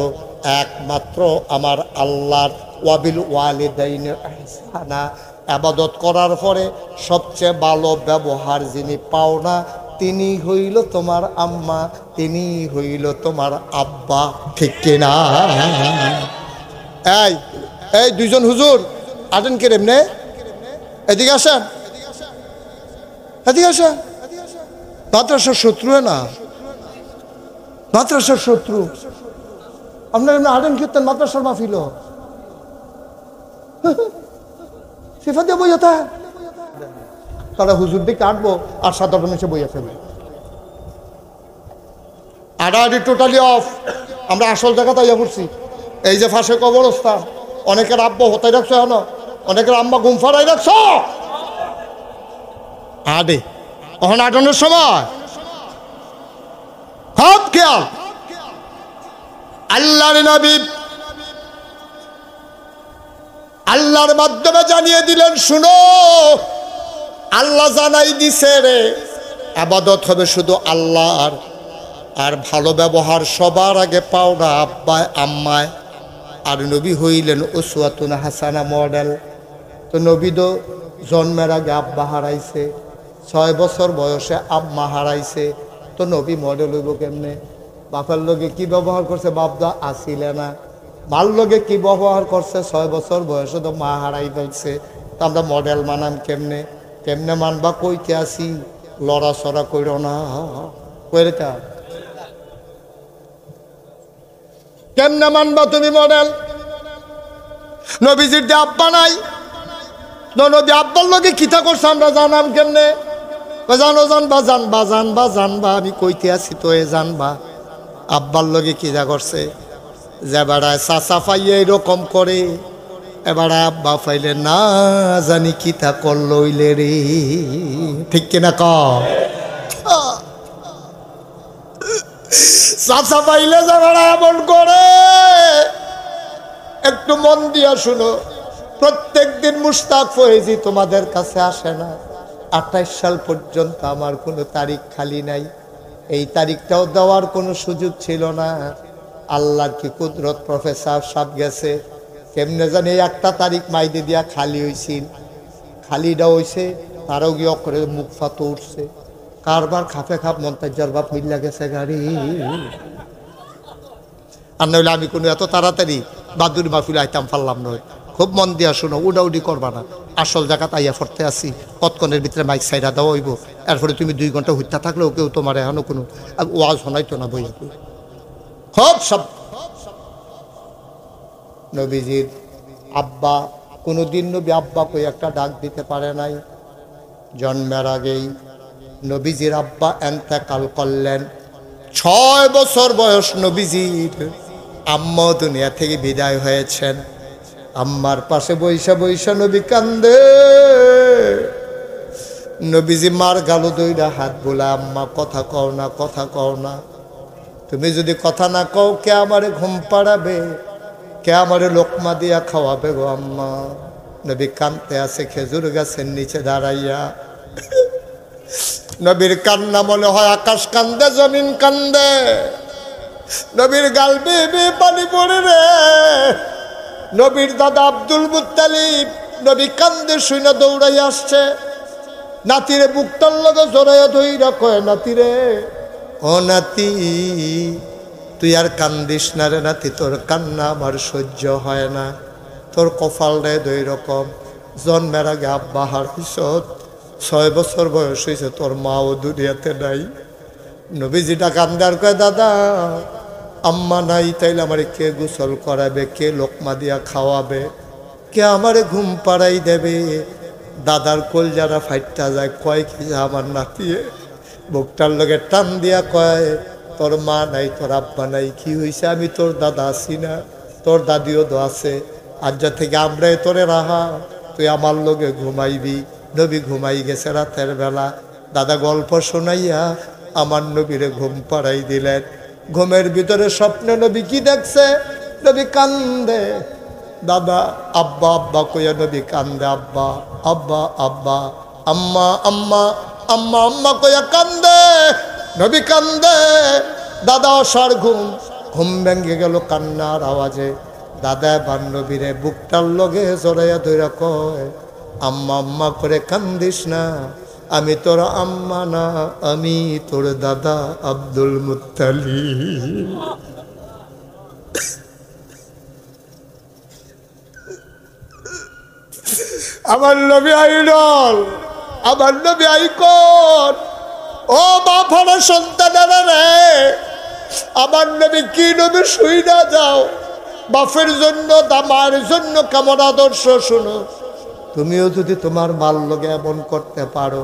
একমাত্র আমার আল্লাহর। ওয়াবিল ওয়ালিদাইনি ইহসানা, আবাদত করার পরে সবচেয়ে ভালো ব্যবহার যিনি পাও না তিনি হইল তোমার আম্মা, তিনি হইল তোমার আব্বা, ঠিক কিনা? এই এই দুইজন হুজুর আটেন কে রেমনে, এদিকে আসেন, এদিকে আসেন। মাদ্রাসার শত্রু না, মাদ্রাসার শত্রু। আপনার এমনি আটেন কীর্তন মাদ্রাসার মাহফিল সিফা দিয়ে বই হতা, তারা হুজুর দিকে আটবো আর 7-8 এসে বইয়া ফেলবে। আড়াআড়ি টোটালি অফ। আমরা আসল জায়গাতে ইয়া করছি, এই যে ফাঁসে কবরস্থান, অনেকের আব্বা হতাই রাখছো, এখন অনেকের আম্মা ঘুম ফাড়াই রাখছো। আডে ওখানে আটানোর সময় হক খেয়াল। আল্লাহর নবী আল্লাহর মাধ্যমে জানিয়ে দিলেন, শুনো আল্লাহ জানাই দিছে রে, ইবাদত হবে শুধু আল্লাহর, আর ভালো ব্যবহার সবার আগে পাও না আব্বায় আম্মায়। আর নবী হইলেন উসওয়াতুন হাসানা, মডেল। তো নবী তো জন্মের আগে আব্বা হারাইছে, 6 বছর বয়সে আম্মা হারাইছে, তো নবী মডেল হইব কেমনে? বাপের লগে কি ব্যবহার করছে বাপদা আসিলে না, মার লগে কি ব্যবহার করছে, 6 বছর বয়সে তো মা হারাই ফেলছে, তো আমরা মডেল মানাম কেমনে? কেমনে মানবা? কইতে আসি লড়াচড়া কইর না, কইরেটা কেমনে মানবা তুমি মডেল? নবীজির যে আব্বা নাই, নবী আব্বার লগে কিতা করছে আমরা জানাম কেমনে? জানো জানবা জানবা জানবা জানবা, আমি কইতে আসি তো এ জানবা আব্বার লগে কিতা করছে। যে বেড়ায় চাচা পাইয়ে এরকম করে, এবার আব্বা পাইলে না জানি কিতা করলইলে রে, ঠিক কিনা ক? চাচা পাইলে যে বেড়া এমন করে, একটু মন দিয়া শুনো, প্রত্যেক দিন মুশতাক ফয়েজি তোমাদের কাছে আসে না? 28 সাল পর্যন্ত আমার কোনো তারিখ খালি নাই, এই তারিখটাও দেওয়ার কোনো সুযোগ ছিল না। আল্লাহর কি কুদরত, প্রফেসর সাহেব গেছে কেমনে জানি একটা তারিখ মাইদে দিয়া খালি হয়েছিল, খালিটা হয়েছে তারও গিয়ে করে মুখ ফাতো উঠছে, কারবার খাপে খাপ মন্তাজার বাপ মিল্লা গেছে গাড়ি। আর নইলে আমি কোনো এত তাড়াতাড়ি বাদুর মাহফিল আইতাম পারলাম নয়। খুব মন দিয়া শোনো, উডাউডি করবা না, আসল জায়গা তাইয়া ফরতে আসি, কতক্ষণের ভিতরে মাইক সাইডা দেওয়া হইব, এরপরে তুমি 2 ঘন্টা হইতা থাকলেও কেউ তোমার এখনো কোনো ওয়াজ শোনাইতো না বইয়া। খুব সব নবীজির আব্বা কোনোদিন নবী আব্বা কই একটা ডাক দিতে পারে নাই। জন্মের আগেই নবীজির আব্বা এন্তেকাল করলেন। 6 বছর বয়স নবীজির আম্মা দুনিয়া থেকে বিদায় হয়েছেন। আম্মার পাশে বৈশা বৈশা নবী কান্দে। নবীজি মার গালো দইরা হাত বোলা, আম্মা কথা কও না, কথা কও না, তুমি যদি কথা না কও কে আমারে ঘুম পাড়াবে, কে আমারে লোকমা দিয়া খাওয়াবে গো আম্মা। নবী কান্দতে আছে খেজুর গাছের নিচে দাঁড়াইয়া। নবীর কান্না মনে হয় আকাশ কান্দে, জমিন কান্দে। নবীর গাল বেয়ে বেয়ে পানি পড়ে রে। নবীর দাদা আব্দুল মুত্তালিব নবী কান্দে শুনে দৌড়াই আসছে। নাতিরে বুকটার লগে জড়াইয়া ধইরা কয়, নাতিরে ও নাতি তুই আর কান্দিস না রে নাতি, তোর কান্না আমার সহ্য হয় না। তোর কপাল রে 2 রকম, জন্মের আগে আব্বা হার পিছত 6 বছর বয়স হয়েছে, তোর মাও দুনিয়াতে নাই। নবীজিটা কান্দার কয়, দাদা আম্মা নাই তাইলে আমারে কে গোসল করাবে, কে লোকমা দিয়া খাওয়াবে, কে আমারে ঘুম পাড়াই দেবে। দাদার কোল যারা ফাইটটা যায়, কয় কি আমার নাতিয়ে বুকটার লগে টান দিয়া কয়, তোর মা নাই, তোর আব্বা নাই, কি হয়েছে? আমি তোর দাদা আছি না, তোর দাদিও তো আছে, আজ যা থেকে আমরাই তোরে রাহা, তুই আমার লগে ঘুমাইবি। নবী ঘুমাই গেছে রাতের বেলা। দাদা গল্প শোনাইয়া আমার নবীরে ঘুম পাড়াই দিলেন। ঘুমের ভিতরে স্বপ্নে নবী কি দেখছে? নবী কান্দে। দাদা আব্বা আব্বা কইয়া নবী কান্দে, আব্বা আব্বা আব্বা, আম্মা আম্মা আম্মা আম্মা কইয়া কান্দে। নবী কান্দে। দাদা অসার ঘুম, ঘুম ভেঙে গেল কান্নার আওয়াজে। দাদা এবার নবীরে বুকটার লগে জড়াইয়া ধইরা কয়, আম্মা আম্মা করে কান্দিস না, আমি তোর আম্মা না, আমি তোর দাদা আব্দুল মুত্তালিব। আমার নবী আইডল, আমার নবী আইকন। ও বাপারা সন্তানেরা রে, আমার নবী কি নবী শুই না যাও। বাপের জন্য মায়ের জন্য কেমন আদর্শ শুনো। তুমিও যদি তোমার মাল লগে এমন করতে পারো,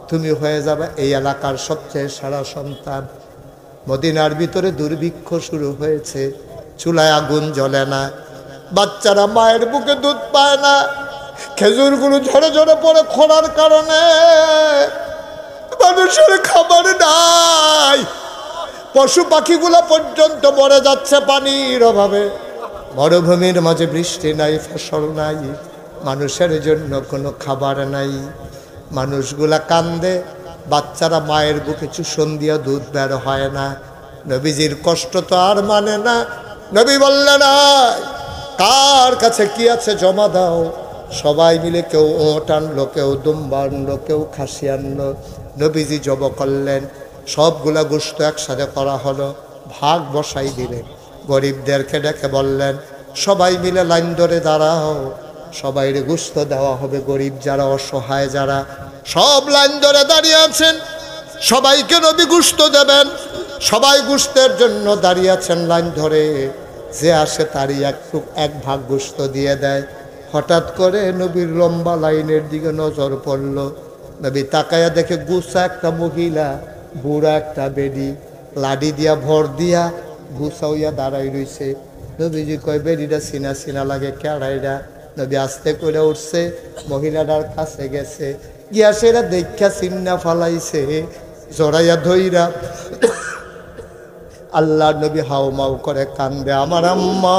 তুমি হয়ে যাবে এই এলাকার সবচেয়ে সেরা সন্তান। মদিনার ভিতরে দুর্ভিক্ষ শুরু হয়েছে, চুলায় আগুন জ্বলে না, বাচ্চারা মায়ের বুকে দুধ পায় না, খেজুরগুলো ঝরে ঝরে পড়ে খরার কারণে, মানুষের খাবার নাই, পশু পাখিগুলো পর্যন্ত মরে যাচ্ছে পানির অভাবে। মরুভূমির মাঝে বৃষ্টি নাই, ফসল নাই, মানুষের জন্য কোনো খাবার নাই। মানুষগুলা কান্দে, বাচ্চারা মায়ের বুকে চুষণ দিয়া দুধ বের হয় না। নবীজির কষ্ট তো আর মানে না। নবী বললেন, কার কাছে কি আছে জমা দাও। সবাই মিলে কেউ ওট আনলো, কেউ দুম্বা আনলো, কেউ খাসি আনলো। নবীজি জব করলেন, সবগুলা গোশত একসাথে করা হলো, ভাগ বসাই দিলেন। গরিবদেরকে ডেকে বললেন, সবাই মিলে লাইন ধরে দাঁড়াও, সবাইরে গোশত দেওয়া হবে। গরিব যারা, অসহায় যারা, সব লাইন ধরে দাঁড়িয়ে আছেন, সবাইকে নবী গোশত দেবেন। সবাই গোশতের জন্য দাঁড়িয়ে আছেন লাইন ধরে। যে আসে তারই এক ভাগ গোশত দিয়ে দেয়। হঠাৎ করে নবীর লম্বা লাইনের দিকে নজর পড়ল। নবী তাকায়া দেখে গুছা একটা মহিলা, বুড়া একটা বেডি, লাডি দিয়া ভর দিয়া গুছা হইয়া দাঁড়াই রইছে। নবীজি কয়, বেডিটা চিনা চিনা লাগে, কেড়াইরা। নবী আস্তে করে উঠছে, মহিলাটার কাছে গেছে, গিয়া সেটা দেখা চিন্না ফালাইছে, জড়াইয়া ধইরা আল্লাহ নবী হাউমাউ করে কান্দে, আমার আম্মা,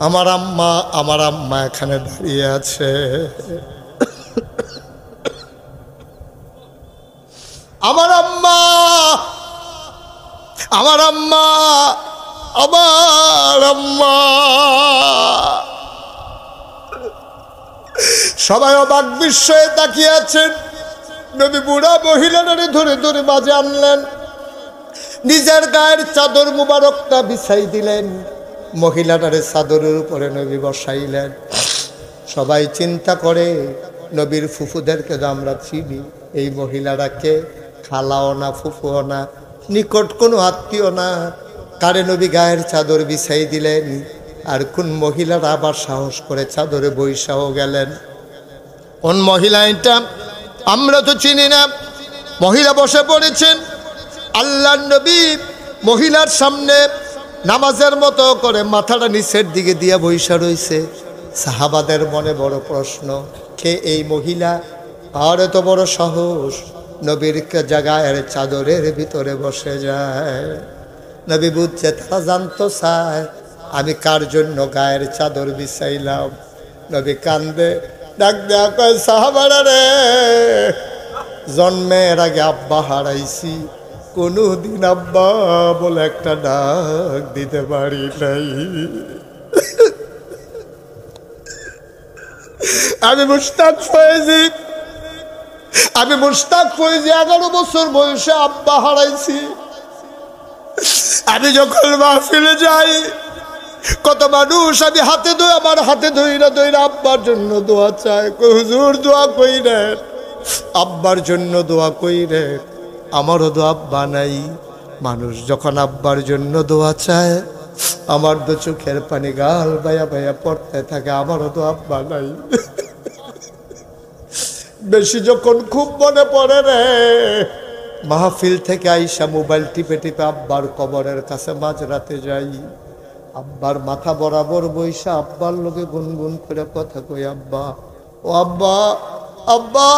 আমার আম্মা, আমার আম্মা এখানে দাঁড়িয়ে আছে। আমার আম্মা, আমার আম্মা, আমার আম্মা। সবাই অবাক বিস্ময়ে তাকিয়ে আছেন। নবী বুড়া মহিলাটারে ধরে ধরে মাঝে আনলেন, নিজের গায়ের চাদর মুবারকটা বিছাই দিলেন, মহিলাটারে চাদরের উপরে নবী বসাইলেন। সবাই চিন্তা করে, নবীর ফুফুদেরকে তো আমরা চিনি, এই মহিলাটাকে খালাও না, ফুফুও না, নিকট কোনো আত্মীয় না, কারে নবী গায়ের চাদর বিছাই দিলেন? আর কোন মহিলারা আবার সাহস করে চাদরে বৈশাও গেলেন? কোন মহিলা এটা? আমরা তো চিনি না। মহিলা বসে পড়েছেন, আল্লাহর নবী মহিলার সামনে নামাজের মতো করে মাথাটা নিচের দিকে দিয়ে বৈশা রয়েছে। সাহাবাদের মনে বড় প্রশ্ন, কে এই মহিলা? আর এত বড় সাহস, নবীর জায়গায় চাদরের ভিতরে বসে যায়। নবী বুঝছে, তারা জানতো চায় আমি কার জন্য গায়ের চাদর বিছাইলাম। নবী কান্দে, ডাক দেয়া কয়, সাহাবারা রে, জন্মের আগে আব্বা হারাইছি, কোনদিন আব্বা বলে একটা ডাক দিতে পারি নাই। আমি মুশতাক ফয়েজি, আমি মুশতাক ফয়েজি 11 বছর বয়সে আব্বা হারাইছি। আমি যখন মাহফিলে যাই, কত মানুষ আমি হাতে ধরে, আমার হাতে ধইরা ধইরা আব্বার জন্য দোয়া চায়। হুজুর দোয়া কইরেন, আব্বার জন্য দোয়া কইরেন। আমারও তো আব্বা নাই। মানুষ যখন আব্বার জন্য দোয়া চায়, আমার তো চোখের পানি গাল বায়া বায়া পড়তে থাকে, আমারও তো আব্বা নাই। বেশি যখন খুব মনে পড়ে রে, মাহফিল থেকে আইসা মোবাইল টিপে টিপে আব্বার কবরের কাছে মাঝরাতে যাই। আব্বার মাথা বরাবর বৈশা আব্বার লোকে গুনগুন করে কথা কই, আব্বা, ও আব্বা, আব্বা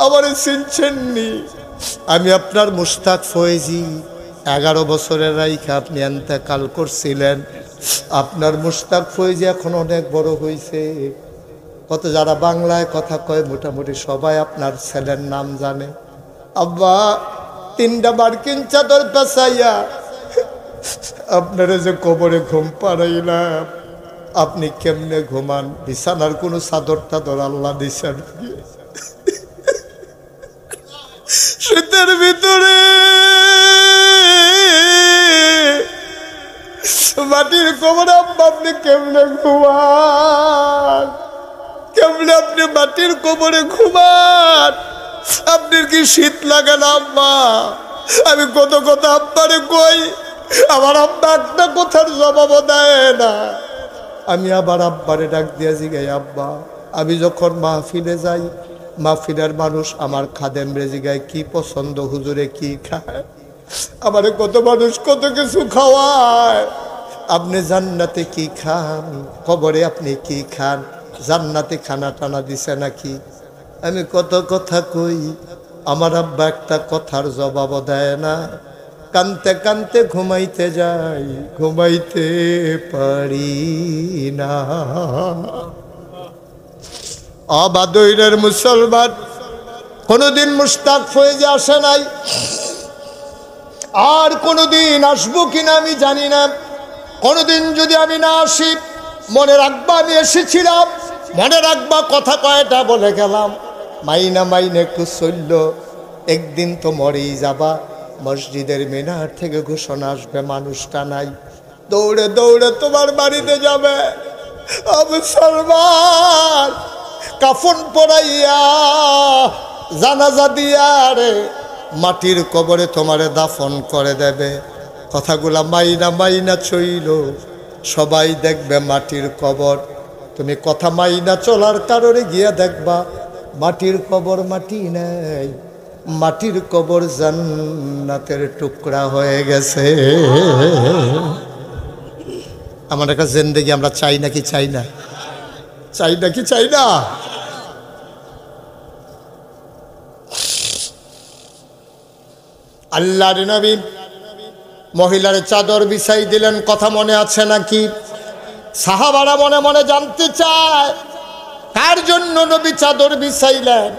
আমারে চিনছেননি? আমি আপনার মুশতাক ফয়েজি, 11 বছরের রাইখা আপনি এন্তেকাল করছিলেন। আপনার মুশতাক ফয়েজি এখন অনেক বড় হয়েছে। কত যারা বাংলায় কথা কয় মোটামুটি সবাই আপনার ছেলের নাম জানে। আব্বা 3টা মার্কিন চাদর পেঁচাইয়া আপনারা যে কবরে ঘুম পাড়াইলাম, আপনি কেমনে ঘুমান? বিছানার কোনো চাদর টাদর আল্লাহ দিছেন? শীতের ভিতরে মাটির কবরে আব্বা আপনি কেমনে ঘুমান? কেমনে আপনি মাটির কবরে ঘুমান? আপনার কি শীত লাগে না আব্বা? আমি কত কথা আব্বারে কই, আমার আব্বা একটা কথার জবাবও দেয় না। আমি আবার আব্বারে ডাক দিয়া জিগাই, আব্বা আমি যখন মাহফিলে যাই, মাহফিলের মানুষ আমার খাদেম রে জিগায় কি পছন্দ, হুজুরে কি খায়? আমারে কত মানুষ কত কিছু খাওয়ায়। আপনি জান্নাতে কি খান, কবরে আপনি কি খান? জান্নাতে খানা টানা দিছে নাকি? আমি কত কথা কই, আমার আব্বা একটা কথার জবাবও দেয় না। কানতে কানতে ঘুমাইতে যাই, ঘুমাইতে পারি না। অবাদইরের মুসলমান কোনদিন মুশতাক ফয়েজি আসে নাই, আর কোনদিন আসবো কিনা আমি জানি না। কোনদিন যদি আমি না আসি, মনে রাখবা আমি এসেছিলাম, মনে রাখবা কথা কয়টা বলে গেলাম। মাইনা মাইনে একটু চলল, একদিন তো মরেই যাবা। মসজিদের মিনার থেকে ঘোষণা আসবে মানুষটা নাই, দৌড়ে দৌড়ে তোমার বাড়িতে যাবে। মুসলমান কাফন পরাইয়া জানাজা দিয়া রে মাটির কবরে তোমারে দাফন করে দেবে। কথাগুলা মাইনা মাইনা চইল, সবাই দেখবে মাটির কবর। তুমি কথা মাইনা চলার কারণে গিয়া দেখবা মাটির কবর মাটি নেই, মাটির কবর জান্নাতের টুকরা হয়ে গেছে। আমার একটা জিন্দেগি আমরা চাই নাকি চাই না? চাই নাকি চাই না? আল্লাহর নবী মহিলার চাদর বিছাই দিলেন। কথা মনে আছে নাকি? সাহাবারা মনে মনে জানতে চায় কার জন্য নবী চাদর বিছাইলেন।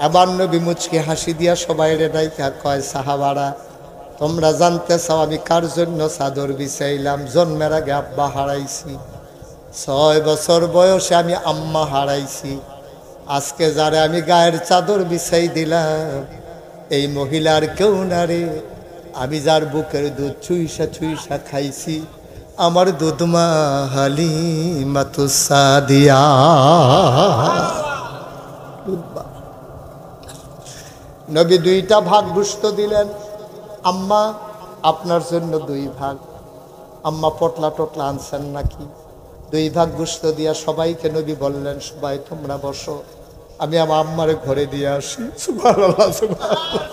আবার নবী মুচকে হাসি দিয়া সবাই ডাইকা কয়, সাহাবারা তোমরা জানতে চাও আমি কার জন্য চাদর বিছাইলাম? জন্মের আগে আব্বা হারাইছি, 6 বছর বয়সে আমি আম্মা হারাইছি। আজকে যারে আমি গায়ের চাদর বিছাই দিলাম এই মহিলার কেউ না রে, আমি যার বুকের দুধ চুইসা চুইসা খাইছি, আমার দুধমা হালিমাতুস সাদিয়া। নবী 2টা ভাগ গোশত দিলেন। আম্মা আপনার জন্য 2 ভাগ। আম্মা পটলা টটলা আনছেন নাকি? 2 ভাগ গোশত দিয়া সবাইকে নবী বললেন, সবাই তোমরা বসো, আমি আমার আম্মারে ঘরে দিয়ে আসি। সুবহানাল্লাহ, সুবহানাল্লাহ।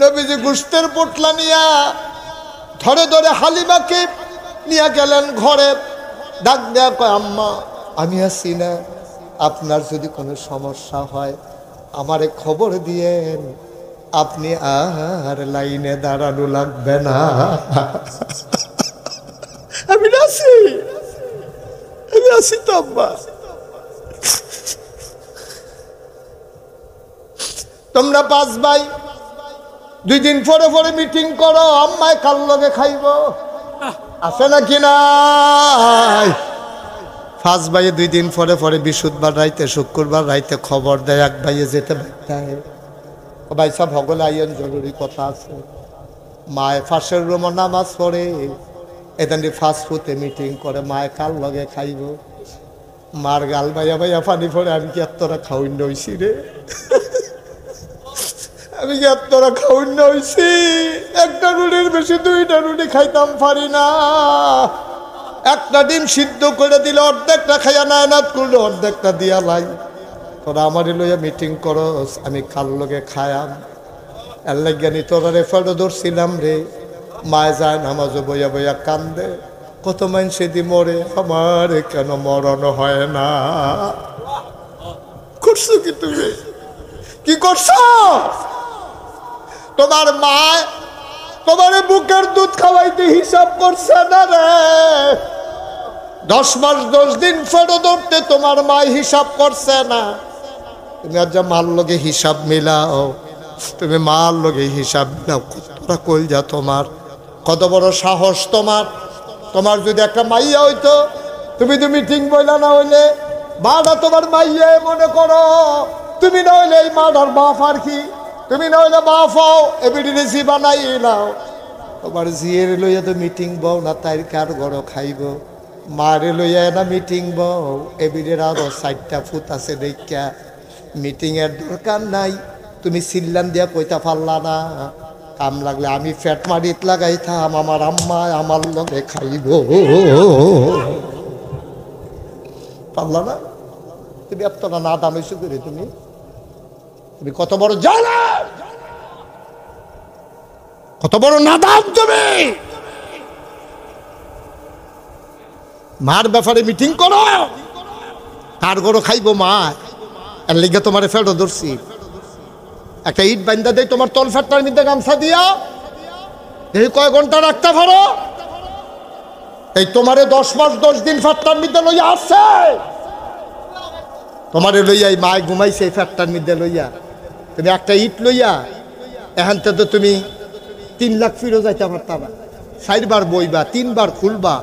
নবীজি গোশতের পটলা নিয়া ধরে ধরে হালিমাকে নিয়ে গেলেন ঘরে। ডাক দেয়া কয়, আম্মা আমি আছি না, আপনার যদি কোনো সমস্যা হয় আমারে খবর দিয়েন, আপনি আর লাইনে দাঁড়ানো লাগবে না। আমি আছি, আমি আছি তো আম্মা। তোমরা 5 ভাই 2 দিন পরে পরে মিটিং করো, আম্মায় কাল লগে খাইব, আছে নাকি নাই? 5 ভাইয়ে 2 দিন পরে পরে বৃহস্পতিবার রাইতে শুক্রবার রাইতে খবর দেয়। 1 ভাইয়ে যেতে দেয়, ভাই সাহেব হগলে আইয়েন, জরুরি কথা আছে। মায় ফাঁসের রুম নামাজ পড়ে এদানি ফাস্ট ফুডে মিটিং করে, মায় কাল লগে খাইব। মার গাল ভাইয়া ভাইয়া পানি পড়ে, আমি কি এতটা খাওয়াইন হইছি রে, আমি কি এতটা খাওয়াইন হইছি? 1টা রুটির বেশি 2টা রুটি খাইতাম পারি না। 1টা ডিম সিদ্ধ করে দিলে অর্ধেকটা খাইয়া নায়নাত করলে অর্ধেকটা দিয়া লাই। তোরা আমারই লইয়া মিটিং করস, আমি কাল লগে খায়াম। এর লাগানি তোরা রেফারও ধরছিলাম রে। মায় যায় নামাজও বইয়া বইয়া কান্দে, কত মানুষে দি মরে, আমার কেন মরণ হয় না? করছো কি তুমি? কি করছো? তোমার মা তোমার বুকের দুধ খাওয়াইতে হিসাব করছে না রে। 10 মাস 10 দিন ফেরো ধরতে তোমার মা হিসাব করছে না। তুমি আজ মার লগে হিসাব মিলাও, তুমি মার লগে হিসাব মিলাও। কতটা কইলজা তোমার, কত বড় সাহস তোমার। তোমার যদি একটা মাইয়া হইতো, তুমি তো মিটিং বইলা না হইলে মাটা তোমার মাইয়া মনে করো, তুমি না হইলে এই মাটার বাপ আর কি, তুমি না হইলে বাপ হও, এবিডিসি বানাই নাও। তোমার জিয়ের লইয়া তো মিটিং বও না, তাই কার ঘর খাইব। মারে লইয়া না মিটিং বও, এবিডের আরো 4টা ফুট আছে দেখা, মিটিং এর দরকার নাই। তুমি সিল্লান দিয়া কইতা পারলা না, কাম লাগলে আমি ফ্যাট মারিত লাগাইতাম, আমার আম্মা আমার লগে খাইব। পারলা না? তুমি এতটা না দান হইছো করে, তুমি তুমি কত বড় জানা, কত বড় নাদান তুমি। মার ব্যাপারে মিটিং করো, কার গরো খাইব মা, এর লিগে তোমার ফেরো ধরছি। একটা ইট বান্ধা দেয় তোমার তল ফ্যাটটার মধ্যে গামছা দিয়া, এই কয় ঘন্টা রাখতে পারো? এই তোমারে 10 মাস 10 দিন ফ্যাটটার মধ্যে লইয়া আসছে, তোমারে লইয়া এই মায় ঘুমাইছে এই ফ্যাটটার মধ্যে লইয়া। তুমি একটা ইট লইয়া এখান থেকে তুমি 3 লাখ ফিরো যাইতে পারতাম। 4 বার বইবা, 3 বার খুলবা,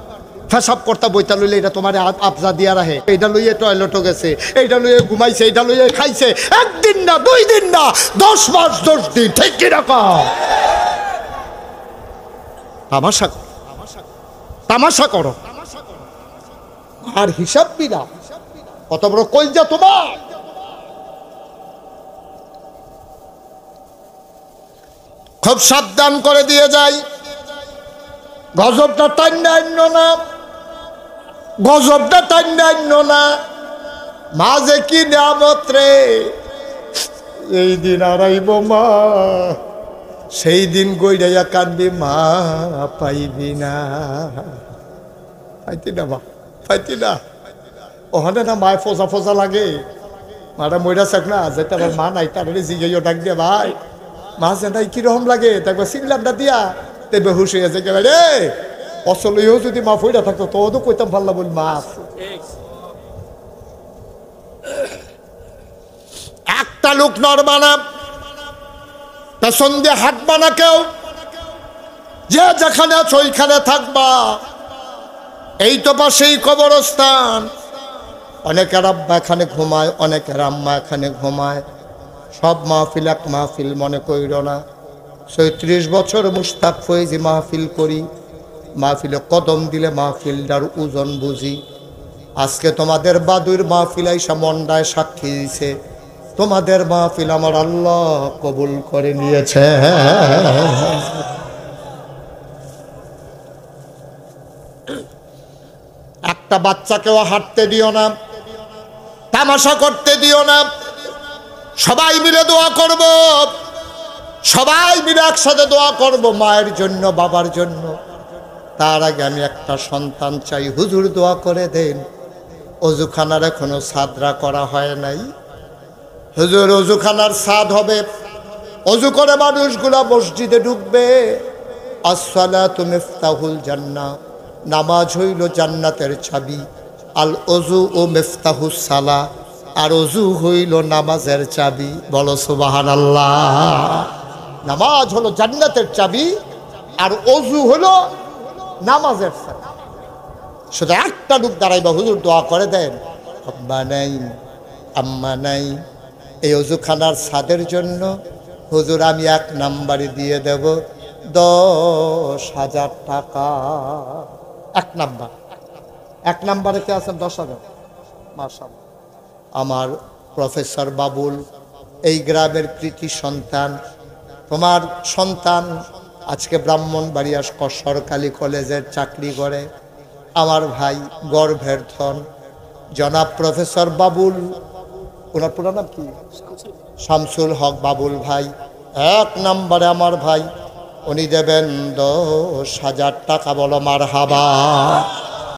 ফেসাব করতা বইটা লইলে এটা তোমার আফজা দিয়া রাখে। এইটা লইয়ে টয়লেটও গেছে, এইটা লইয়ে ঘুমাইছে, এইটা লইয়ে খাইছে। 1 দিন না 2 দিন না, 10 মাস 10 দিন। ঠিক কি রকম তামাশা, তামাশা করো আর হিসাব বিনা। কত বড় কলজা তোমার। খুব সাবধান করে দিয়ে যাই, গজবটা টাইনা আন্য না, গজবটা টাইনা আন্য না। মাঝে কি নিয়ামত রে, এই দিন আড়াইব মা, সেই দিন গইরাইয়া কানবি মা, পাইবি না। পাইতি না মা, পাইতি না। ওখানে না মায় ফোজা ফোজা লাগে, মারা মইরা চাক না যে তার মা নাই, তার জিগাইও ডাক দিয়ে ভাই মাছ নাই কিরকম লাগে দেখবো সিগলামটা দিয়া তে বেহুশ হয়ে আছে কেন রে অসলেও যদি মাফ হইয়া থাকতো তো কইতাম পারলা বল মাছ একটা লোক নড়বা না পেছন দিয়ে হাঁটবা না কেউ যে যেখানে আছো ওইখানে থাকবা এই তো পাশেই কবরস্থান অনেকের আব্বা এখানে ঘুমায় অনেকের আম্মা এখানে ঘুমায় সব মাহফিল এক মাহফিল মনে কইর না ৩৬ বছর মুশতাক ফয়েজি মাহফিল করি মাহফিলে কদম দিলে মাহফিলটার ওজন বুঝি আজকে তোমাদের বাদুর মাহফিল আইসা মন্ডায় সাক্ষী দিছে তোমাদের মাহফিল আমার আল্লাহ কবুল করে নিয়েছে একটা বাচ্চাকেও হাঁটতে দিও না তামাশা করতে দিও না সবাই মিলে দোয়া করব সবাই মিলে একসাথে দোয়া করব মায়ের জন্য বাবার জন্য তার আগে আমি একটা সন্তান চাই হুজুর দোয়া করে দেন অজুখানার এখনো সাদরা করা হয় নাই হুজুর অজুখানার সাদ হবে অজু করে মানুষগুলা মসজিদে ঢুকবে আসসালাতু মিফতাহুল জান্নাহ নামাজ হইল জান্নাতের চাবি আল অজু ও মিফতাহুস সালাহ আর অজু হইল নামাজের চাবি বলো সুবহানাল্লাহ নামাজ হলো জান্নাতের চাবি আর অজু হলো নামাজের চাবি শুধু একটা লোক দাঁড়াইবা হুজুর দোয়া করে দেন আব্বা নাই আম্মা নাই এই অজুখানার ছাদের জন্য হুজুর আমি 1 নাম্বারে দিয়ে দেব 10,000 টাকা 1 নাম্বার 1 নাম্বারে কে আছেন 10,000 মাশাআল্লাহ আমার প্রফেসর বাবুল এই গ্রামের কৃতি সন্তান তোমার সন্তান আজকে ব্রাহ্মণবাড়িয়া সরকারি কলেজের চাকরি করে আমার ভাই গর্ভের ধন জনাব প্রফেসর বাবুল ওনার পুরো নাম কি শামসুল হক বাবুল ভাই 1 নাম্বারে আমার ভাই উনি দেবেন 10,000 টাকা বলো মারহাবা